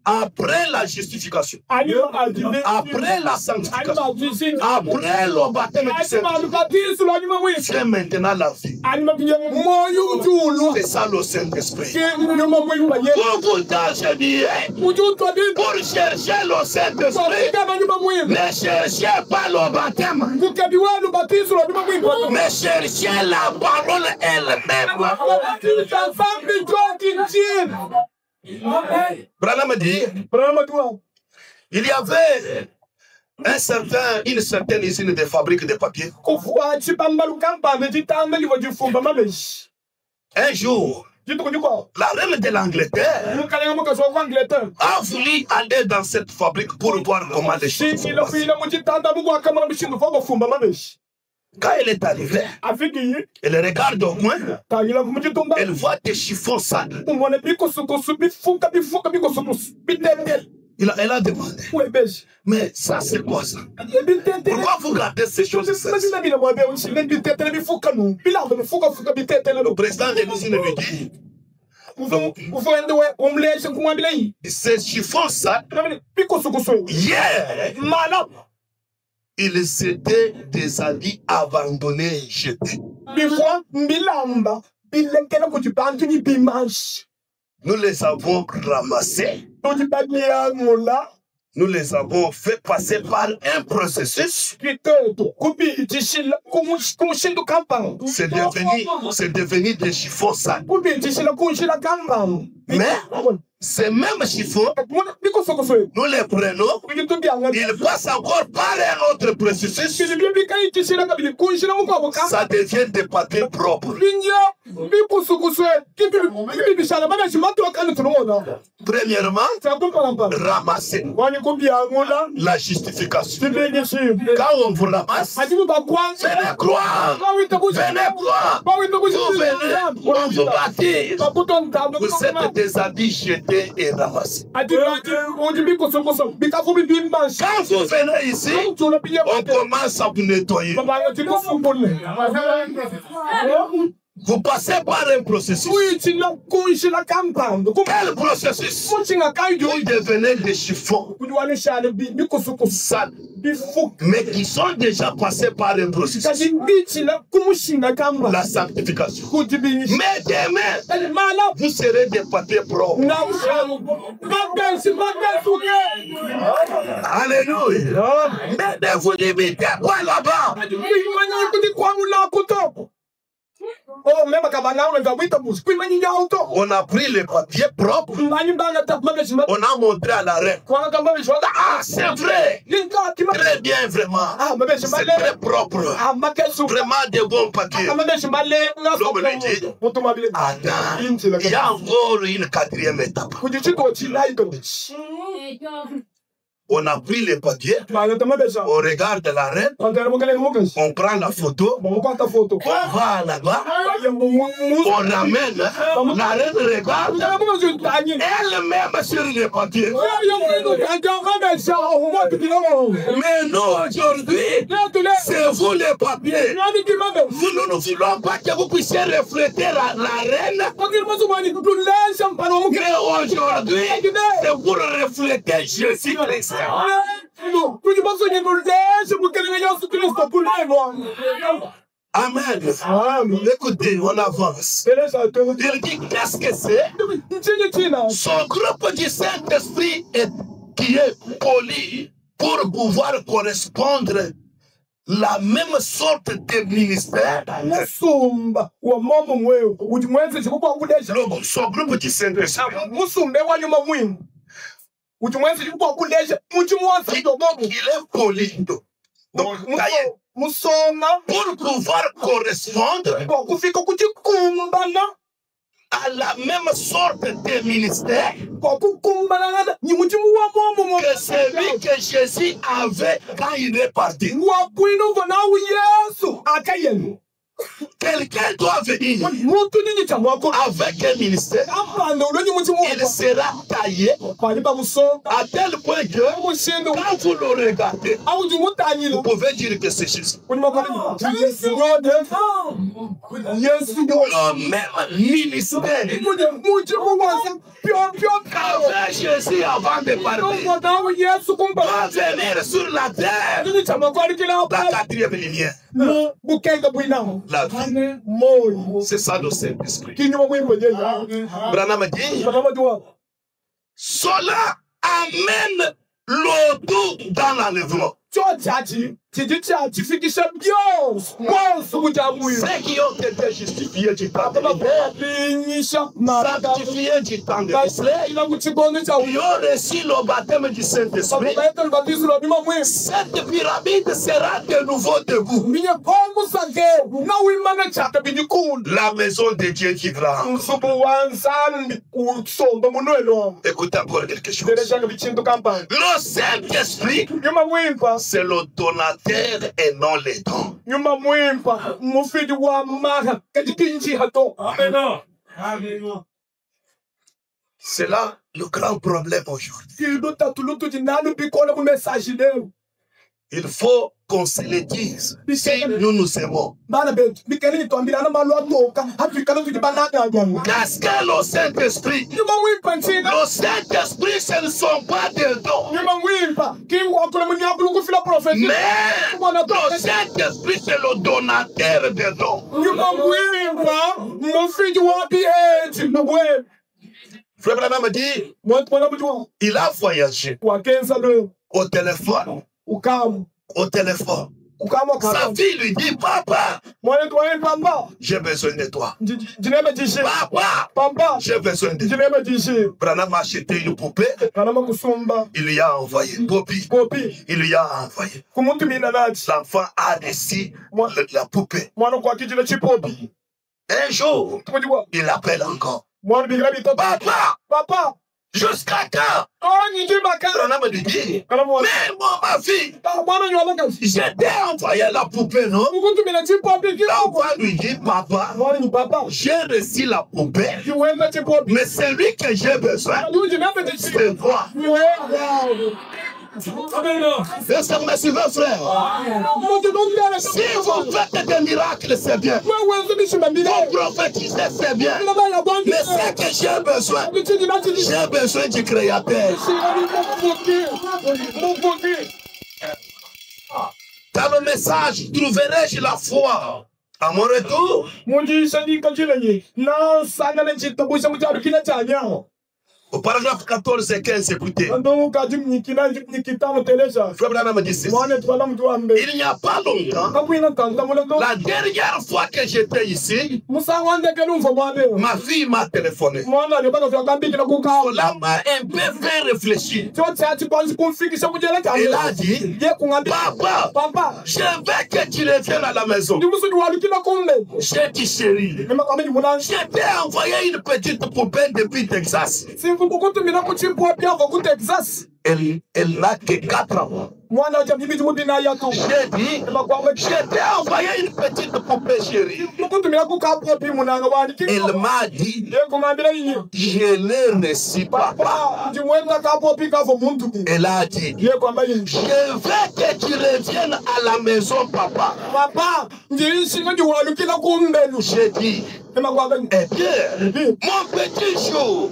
S2: Après la justification, après la sanctification, après le baptême du Saint-Esprit, c'est maintenant la vie. C'est ça le Saint-Esprit. Pour vous enseigner, pour chercher le Saint-Esprit, ne cherchez pas le baptême, mais cherchez la parole elle-même. Branham dit, il y avait une certaine usine de fabrique de papier. Un jour, la reine de l'Angleterre a voulu aller dans cette fabrique pour voir comment les choses se passent. Quand elle est arrivée, elle regarde au coin, elle voit des chiffons sales. Elle a demandé, mais ça c'est quoi ça? Pourquoi vous gardez ces choses? Le président de l'usine lui dit, ces chiffons sales, ils étaient des habits abandonnés et jetés. Nous les avons ramassés. Nous les avons fait passer par un processus. C'est devenu des chiffons sales. Mais ces mêmes chiffons, nous les prenons, ils passent encore par un autre processus. Ça devient des papiers propres. Premièrement, ramasser la justification. Quand on vous ramasse, venez croire. Venez croire. Vous venez, on vous baptise. Vous êtes des habits jetés et ramassés. Quand vous venez ici, on commence à vous nettoyer. Vous passez par un processus. Quel processus? Vous devenez des chiffons sales, mais qui sont déjà passés par un processus. La sanctification. Mais demain, vous serez des papiers propres. Alléluia. Mais ne vous limitez pas là-bas. On a pris les papiers propres. On a montré à la reine. Ah, c'est vrai. Très bien, vraiment. C'est très propre. Vraiment de bons papiers. L'homme lui dit, attends, il y a encore une quatrième étape. On a pris les papiers, on regarde la reine, on prend la photo, on va là-bas, on ramène, la reine regarde, elle-même sur les papiers. Mais non, aujourd'hui, c'est vous les papiers. Nous ne voulons pas que vous puissiez refléter la reine. Mais aujourd'hui, c'est pour refléter Jésus-Christ. Amen. Écoutez, on avance. Il dit qu'est-ce que c'est? Son groupe du Saint-Esprit qui est poli pour pouvoir correspondre la même sorte de ministère. Son groupe du Saint-Esprit. Il est poli. Donc, pour pouvoir correspondre à la même sorte de ministère que celui que Jésus avait quand il est parti. Quelqu'un doit venir avec un ministère. Il sera taillé à tel point que quand vous le regardez, vous pouvez dire que c'est Jésus. Le même ministère qu'avait Jésus avant de partir va venir sur la terre. La quatrième lumière. La vie. C'est ça le Saint-Esprit. Branham dit, cela amène l'auto dans l'enlèvement. Ceux qui ont été justifiés du temps de sanctifiés du temps de qui ont reçu le baptême du Saint-Esprit, cette pyramide sera de nouveau debout. La maison de Dieu vivra. Écoutez encore quelque chose. Le Saint-Esprit, c'est le donateur et non les dons. C'est là le grand problème aujourd'hui. Il faut qu'on se le dise. Si nous nous aimons. Qu'est-ce que le Saint-Esprit? Le Saint-Esprit, ce ne sont pas des dons. Mais le Saint-Esprit, c'est le donateur des dons. Frère Branham dit, il a voyagé au téléphone. Au téléphone. Sa fille lui dit, papa, j'ai besoin de toi. Papa, j'ai besoin de toi. Branham a acheté une poupée. Il lui a envoyé. Bobby. Il lui a envoyé. L'enfant a reçu la poupée. Un jour, il appelle encore. Papa, jusqu'à quand? Branham lui dit, mais moi, ma fille, j'ai envoyé la poupée, non? L'enfant lui dit, papa, j'ai reçu la poupée, mais celui que j'ai besoin, c'est toi. Est-ce que vous me suivez, frère? Si vous faites des miracles, c'est bien. Vous prophétisez, c'est bien. Mais c'est que j'ai besoin du Créateur. Dans le message, trouverai-je la foi à mon retour? Au paragraphe 14 et 15, écoutez. Frère Branham dit ceci. Il n'y a pas longtemps, la dernière fois que j'étais ici, ma fille m'a téléphoné. Cela m'a un peu fait réfléchir. Elle a dit, papa, je veux que tu reviennes à la maison. J'ai dit, chérie, je t'ai envoyé une petite poupée depuis Texas. Elle n'a que 4 ans. J'ai dit, je t'ai envoyé une petite poupée, chérie. Elle m'a dit, je ne reçu papa. Elle a dit, je veux que tu reviennes à la maison, papa. J'ai dit, eh bien, mon petit jour,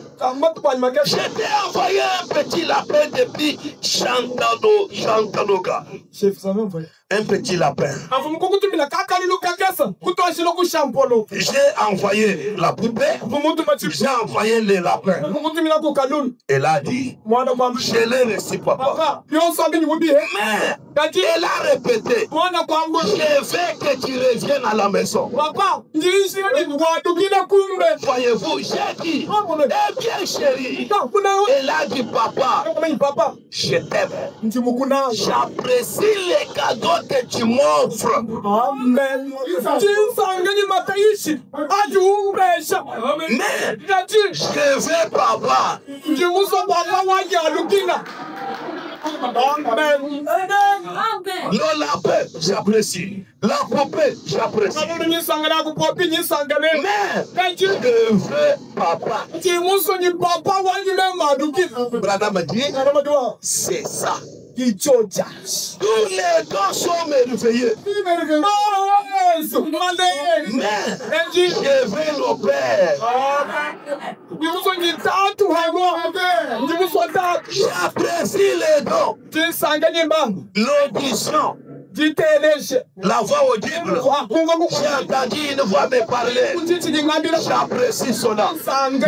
S2: J'étais envoyé un petit lapin depuis Chantanoga. Un petit lapin. J'ai envoyé la poupée. J'ai envoyé les lapins. Elle a dit, je l'ai reçu, papa. Mais elle a répété, je veux que tu reviennes à la maison. Voyez-vous, j'ai dit, eh bien chérie. Elle a dit, papa, je t'aime. J'apprécie les cadeaux que tu m'offres.
S3: Amen.
S2: Mais je veux, papa. Le lapin, j'apprécie. La poupée, j'apprécie. Mais je veux, papa. Branham m'a dit, c'est ça. Tous les dons sont merveilleux. Mais je veux le Père. J'apprécie les dons. L'audition. La voix audible. J'ai entendu une voix me parler. J'apprécie cela.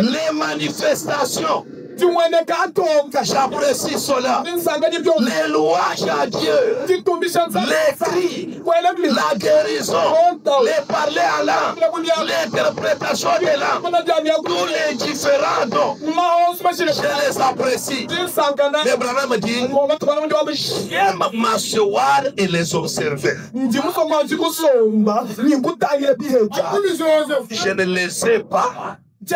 S2: Les manifestations. J'apprécie cela. Les louanges à Dieu. Les cris. La guérison. Les parler à l'âme. L'interprétation de l'âme. Tous les différents dons. Je les apprécie. Mais Branham me dit, j'aime m'asseoir et les observer. Je ne les sais pas. Je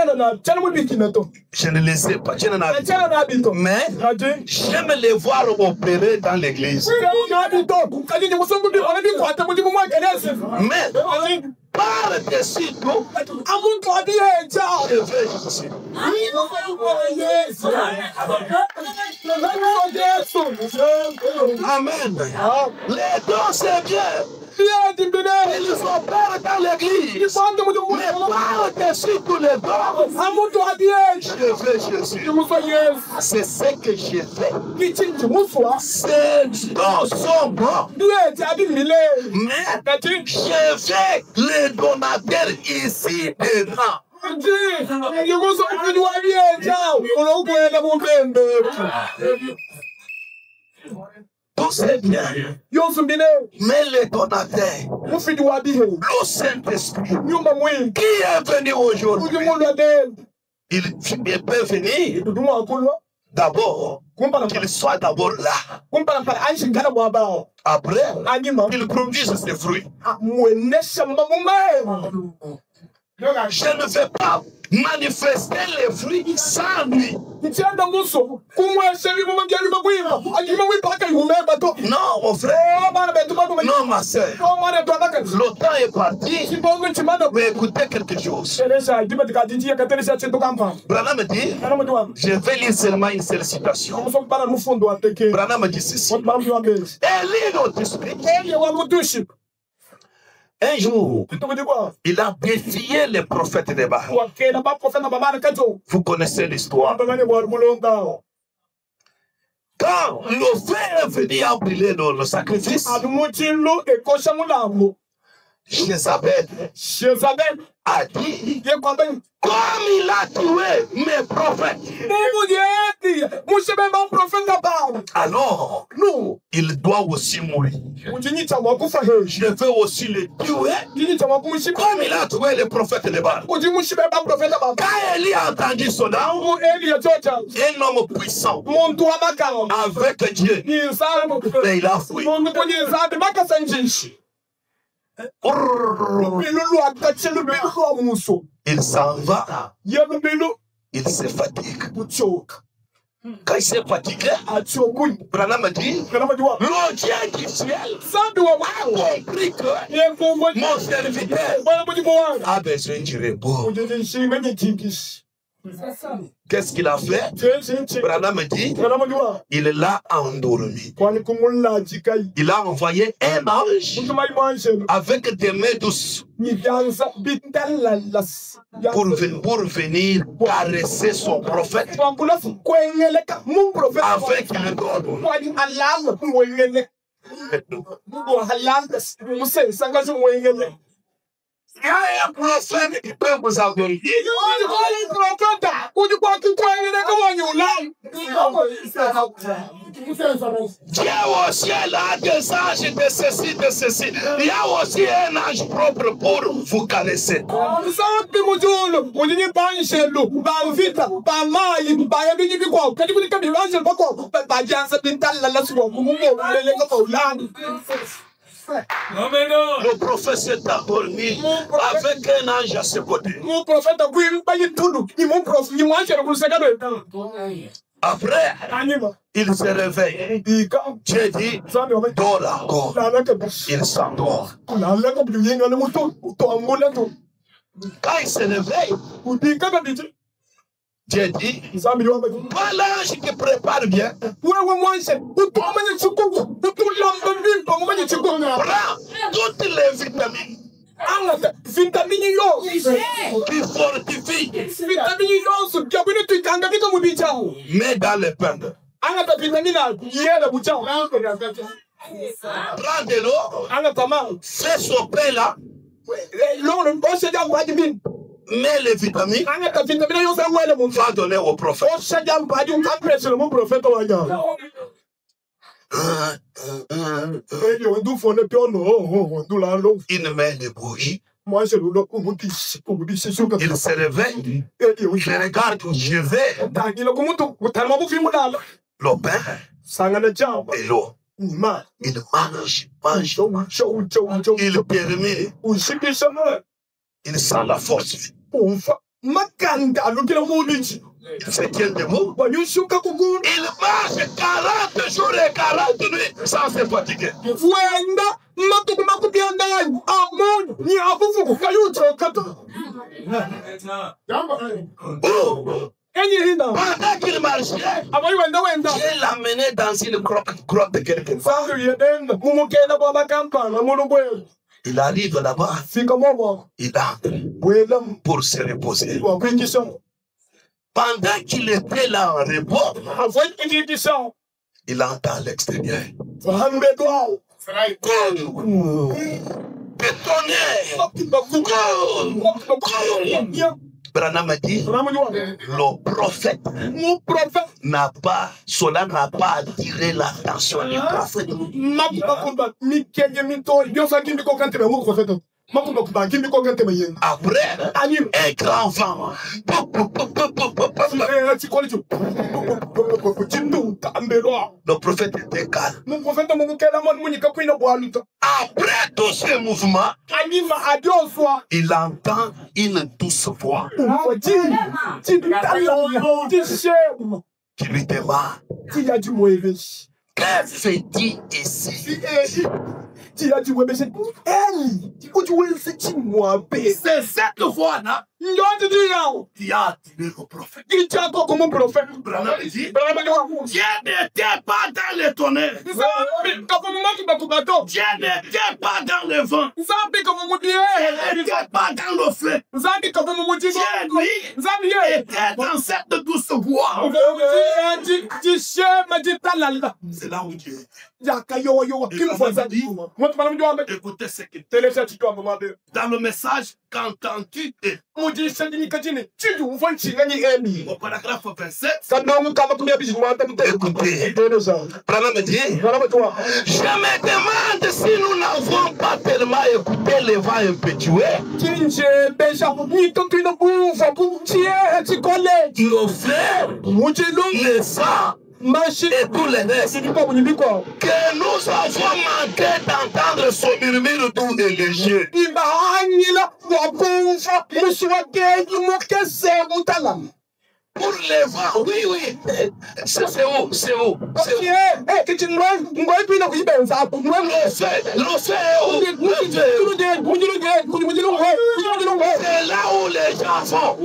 S2: ne les sais pas. Mais j'aime les voir opérer dans l'église. Mais par-dessus tout, je vais ici. Amen. Les dons, c'est bien. Ils opèrent dans l'église. Mais par-dessus tous les dons, je veux Jésus. C'est ce que je fais. Ces dons sont bons. Mais je fais les donateurs ici dedans. Tout c'est bien. Mais les donateurs, le Saint-Esprit, qui est venu aujourd'hui, il peut venir d'abord, qu'il soit d'abord là. Après, il produise ses fruits. Je ne vais pas manifester les fruits sans lui. Non, mon frère. Non, ma soeur. Le temps est parti. Mais écoutez quelque chose. Branham me dit, je vais lire seulement une seule citation. Branham me dit ceci. Et notre esprit. Un jour, il a défié les prophètes de Baal. Vous connaissez l'histoire. Quand le feu est venu à brûler dans le sacrifice, Jézabel a dit, comme il a tué mes prophètes, alors il doit aussi mourir. Je veux aussi le tuer comme il a tué les prophètes de Baal. Quand Élie a entendu son âme, un homme puissant avec Dieu, mais il a fui. Il s'en va. Il se fatigue. Quand il s'est fatigué, Branham a dit, le Dieu du ciel a compris que mon serviteur a besoin du repos. Qu'est-ce qu'il a fait? Branham me dit, il est là endormi. Il a envoyé un ange avec des mains douces pour venir caresser son prophète afin qu'il le donne. Il y a un prophète qui peut vous envoyer. Dieu aussi est là, des anges de ceci, de ceci. Il y a aussi un ange propre pour vous caresser. Le prophète s'est endormi avec un ange à ses côtés. Après, il se réveille. Dieu dit, dors encore. Il s'endort. Quand il se réveille, Dieu dit, toi l'ange qui prépare bien, prends toutes les vitamines qui fortifient, mets dans le pain. Prends de l'eau, fais son pain là, mets les vitamines, va donner au prophète. Il met les bougies. Il se réveille. Il regarde, je vais. Le pain et l'eau. Il mange. Il termine. Il sent la force. Il se tient debout. Il marche 40 jours et 40 nuits sans se fatiguer. Pendant qu'il marchait, Dieu l'a mené dans une grotte de quelqu'un. Il arrive là-bas. Il entre pour se reposer. Pendant qu'il était là en repos, il entend à l'extérieur. Branham a dit, le prophète cela n'a pas attiré l'attention du prophète. Après, un grand vent. Le prophète était calme. Après tous ces mouvements, il entend une douce voix qui lui demande, que fais-tu ici? C'est cette voix-là qui a attiré le prophète. Dieu n'était pas dans le tonnerre. Dieu n'était pas dans le vent. Dieu n'était pas dans le feu. Dieu était dans cette douce voix. C'est là où Dieu est. Écoutez ce qu'il dit. Dans le message, qu'entends-tu? Au paragraphe 27, écoutez, Branham me dit, je me demande si nous n'avons pas tellement écouté les vents impétueux. Nos frères, les sangs, et tous les restes, que nous avons manqué d'entendre son murmure doux et léger. pour les vents. Oui, oui. C'est où? C'est où? C'est où? C'est là où les gens vont.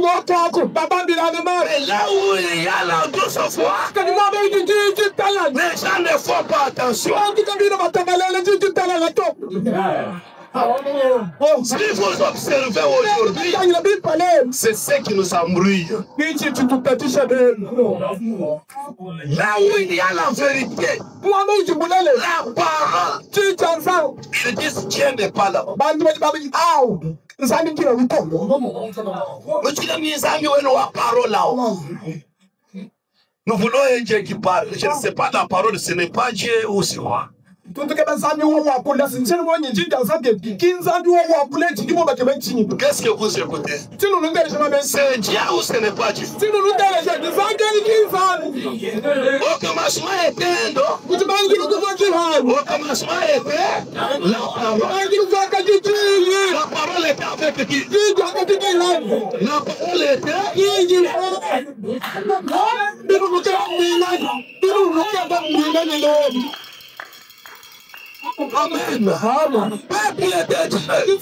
S2: Mais là où il y a la douce foi, les gens ne font pas attention. Si vous observez aujourd'hui, c'est ce qui nous embrouille. Là où il y a la vérité, la parole, ils disent Dieu n'est pas là. Nous voulons un Dieu qui parle. Je ne sais pas la parole, ce n'est pas Dieu ou c'est moi. Qu'est-ce que vous écoutez? C'est Dieu ou ce n'est pas Dieu? Au commencement était un don. Au commencement était la parole était avec qui? La parole était Amen. Peuple de Dieu, ne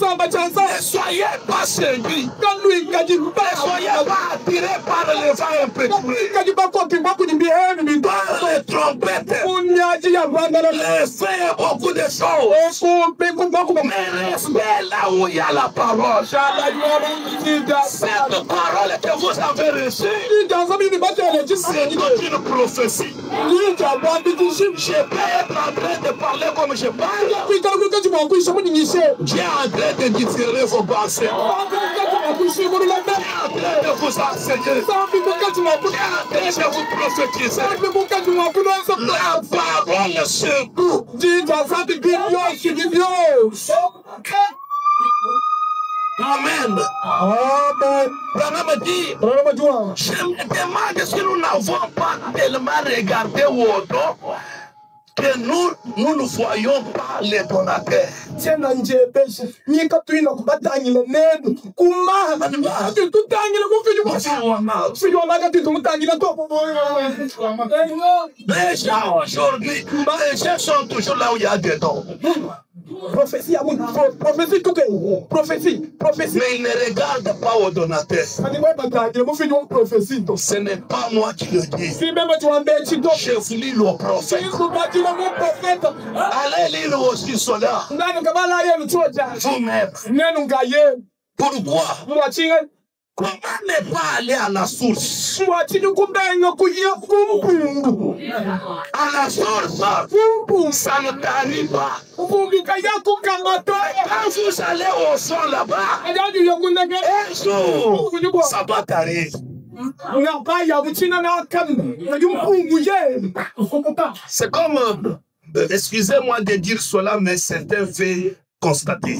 S2: soyez pas séduits. Ne soyez pas attirés par les vents imprévus. Par les trompettes. Laissez beaucoup de choses. Mais restez là où il y a la parole. Cette parole que vous avez reçue, c'est une prophétie. Je peux être en train de parler comme je parle. Dieu est en train de différer vos pensées. Dieu est en train de vous enseigner. Dieu est en train de vous prophétiser. La parole secoue. Amen. Amen. Me dit, je me demande si nous n'avons pas tellement regardé au dos que nous ne voyons pas les donateurs. Les gens aujourd'hui, les gens sont toujours là où il y a des dons. Prophétie, mais ils ne regardent pas aux donateurs. Ce n'est pas moi qui le dis. Je vous lis le prophète. Allez lire aussi cela. Vous-même. Pourquoi? Comment ne pas aller à la source? À la source, ça ne t'arrive pas. Quand vous allez au fond là-bas, un jour, ça va t'arriver. C'est comme, excusez-moi de dire cela, mais c'est un fait constaté.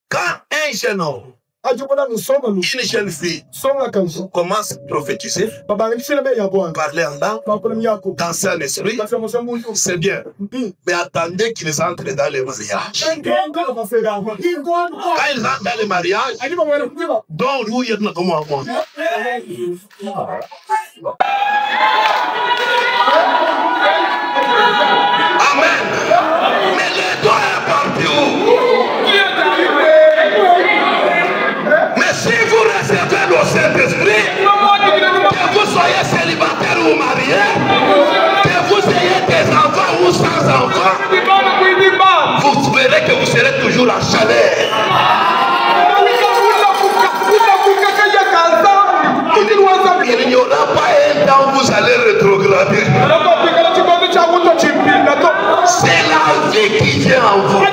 S2: Quand un jeune homme, une jeune fille commence à prophétiser, parler en langue, danser en esprit, c'est bien. Mais attendez qu'ils entrent dans les mariages. Quand ils entrent dans les mariages, donc où il y a comment avoir. Amen. Mais le don est parti où? Mais si vous recevez le Saint-Esprit, que vous soyez célibataire ou marié, que vous ayez des enfants ou sans enfants, vous verrez que vous serez toujours en chaleur. Il n'y aura pas un temps où vous allez rétrograder. C'est la vie qui vient en vous.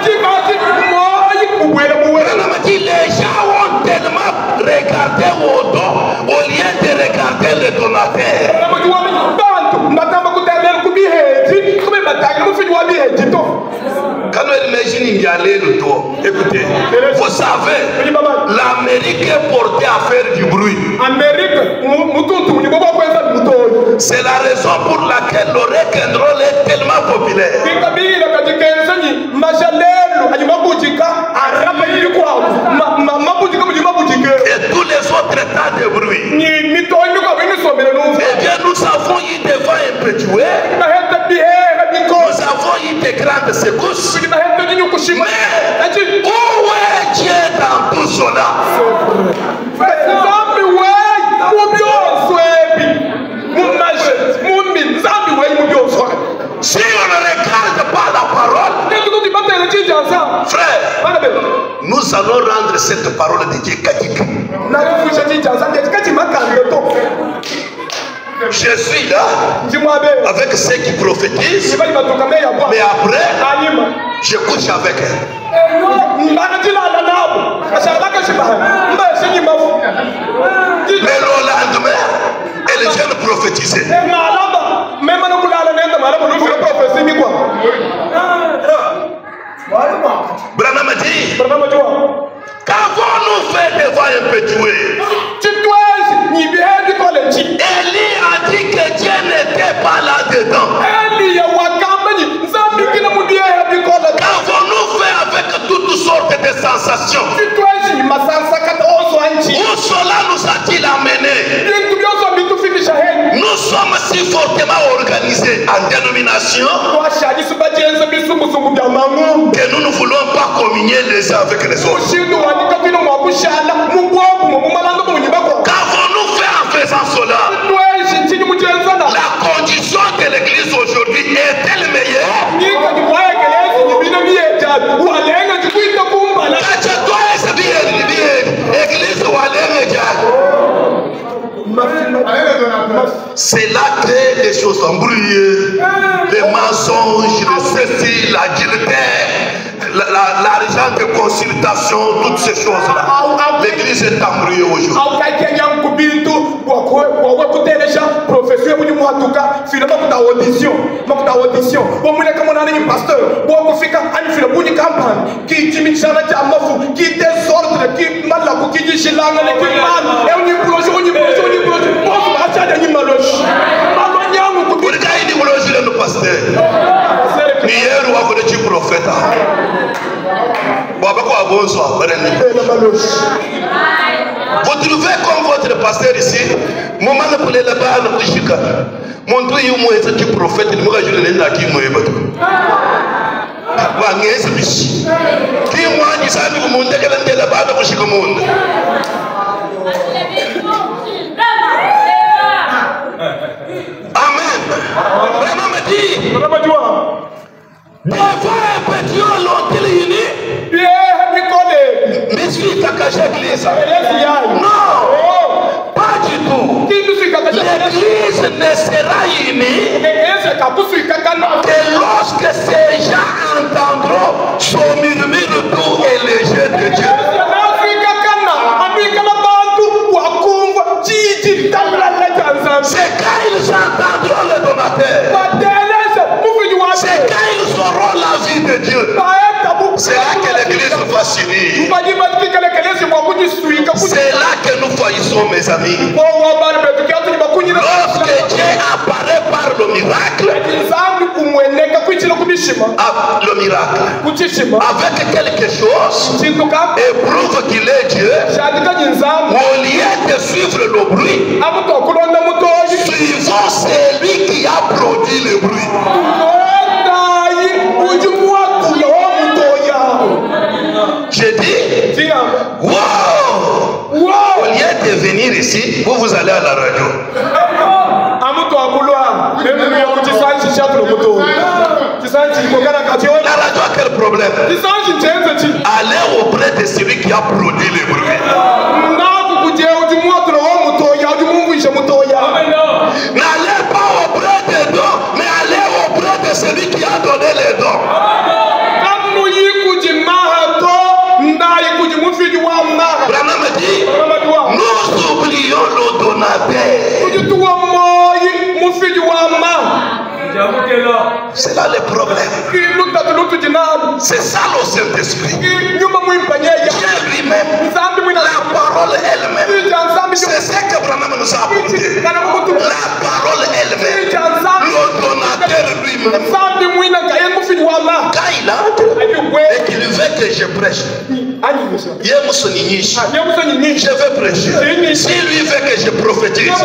S2: Les gens ont tellement regardé au dos au lieu de regarder les donateurs. Quand on imagine y aller le dos, écoutez, vous savez, l'Amérique est portée à faire du bruit. C'est la raison pour laquelle le rock'n'roll est tellement populaire. nous allons rendre cette parole de Dieu caduque. Je suis là avec ceux qui prophétisent, mais après, je couche avec elle. Mais le lendemain, elle vient de prophétiser. Branham a dit, qu'avons-nous fait devant un pétoué? Élie a dit que Dieu n'était pas là-dedans. Qu'avons-nous fait avec toutes sortes de sensations? Où cela nous a-t-il amenés? Nous sommes si fortement organisés en dénomination que nous ne voulons pas communier les uns avec les autres. Qu'avons-nous fait en faisant cela? La condition de l'église aujourd'hui est-elle meilleure? C'est là que les choses sont brouillées, les mensonges, le ceci, l'adultère, l'argent de consultation, toutes ces choses-là. L'église est embrouillée aujourd'hui. Vous trouvez comme votre pasteur ici, moment pour les là-bas, mon Dieu, il est un prophète, il m'a dit qu'il est qui moi. Qui moi, il s'est mis au monde, il est là-bas, il est au monde. Amen. Vraiment me dit. Mais suis caché l'église. Non, pas du tout. L'église ne sera unie que lorsque ces gens entendront son murmure doux et léger de Dieu. C'est quand ils entendront le donateur. C'est quand ils auront la vie de Dieu. C'est là que l'église va s'unir. C'est là que nous faillissons, mes amis. Lorsque Dieu apparaît par le miracle, le miracle, avec quelque chose, et prouve qu'il est Dieu, au lieu de suivre le bruit, suivons celui qui a produit le bruit. J'ai dit, wow! Au lieu de venir ici, vous allez à la radio. La radio a quel problème? Allez auprès de celui qui a produit le bruit. N'allez pas auprès des dons, mais allez auprès de celui qui a donné les dons. Branham dit, nous oublions le donateur. C'est là le problème. C'est ça le Saint-Esprit. Dieu lui-même, la parole elle-même. C'est ce que Branham nous a apporté. La parole elle-même. Le donateur lui-même. Quand il entre et qu'il veut que je prêche, je vais prêcher. S'il lui veut que je prophétise,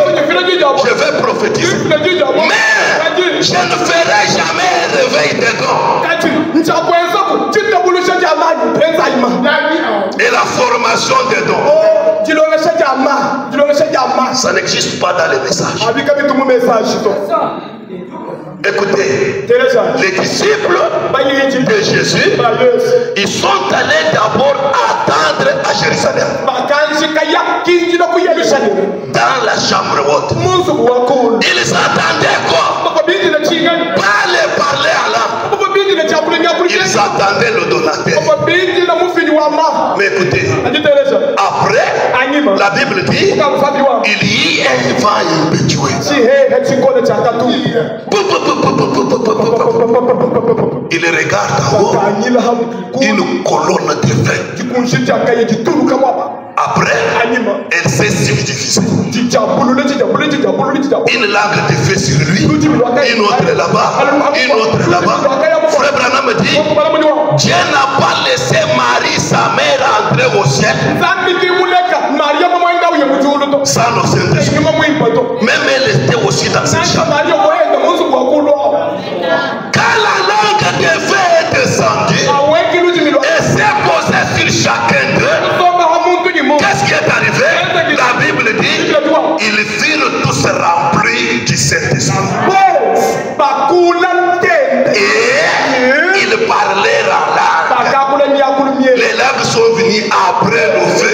S2: je vais prophétiser. Mais je ne ferai jamais un réveil des dons. Et la formation des dons, ça n'existe pas dans les messages. Écoutez, les disciples de Jésus, ils sont allés d'abord attendre à Jérusalem. Dans la chambre haute. Ils attendaient quoi? Pas les parler à l'âme. Ils attendaient le donateur. Mais écoutez, après, la Bible dit, il y a un vent impétueux. Il regarde en haut une colonne de feu. Après, elle s'est subdivisée. Une langue de feu sur lui, une autre là-bas, une autre là-bas. Frère Branham dit, Dieu n'a pas laissé Marie, sa mère, entrer au ciel sans le Saint-Esprit. Même elle était aussi dans cette chambre. Quand la langue de feu est descendue et s'est posée sur chacun d'eux, qu'est-ce qui est arrivé? La Bible dit, ils furent tous remplis du Saint-Esprit. Et ils parlèrent en langue. Les langues sont venues après le feu.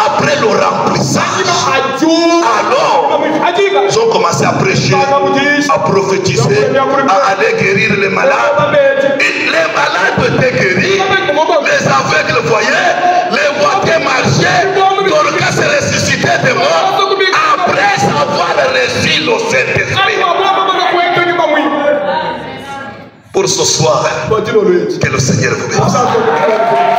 S2: Après le remplissage, alors ils ont commencé à prêcher, à prophétiser, à aller guérir les malades. Et les malades étaient guéris, les aveugles voyaient, les boiteux marchaient, Dorcas s'est ressuscité des morts après avoir reçu le Saint-Esprit. Pour ce soir, que le Seigneur vous bénisse.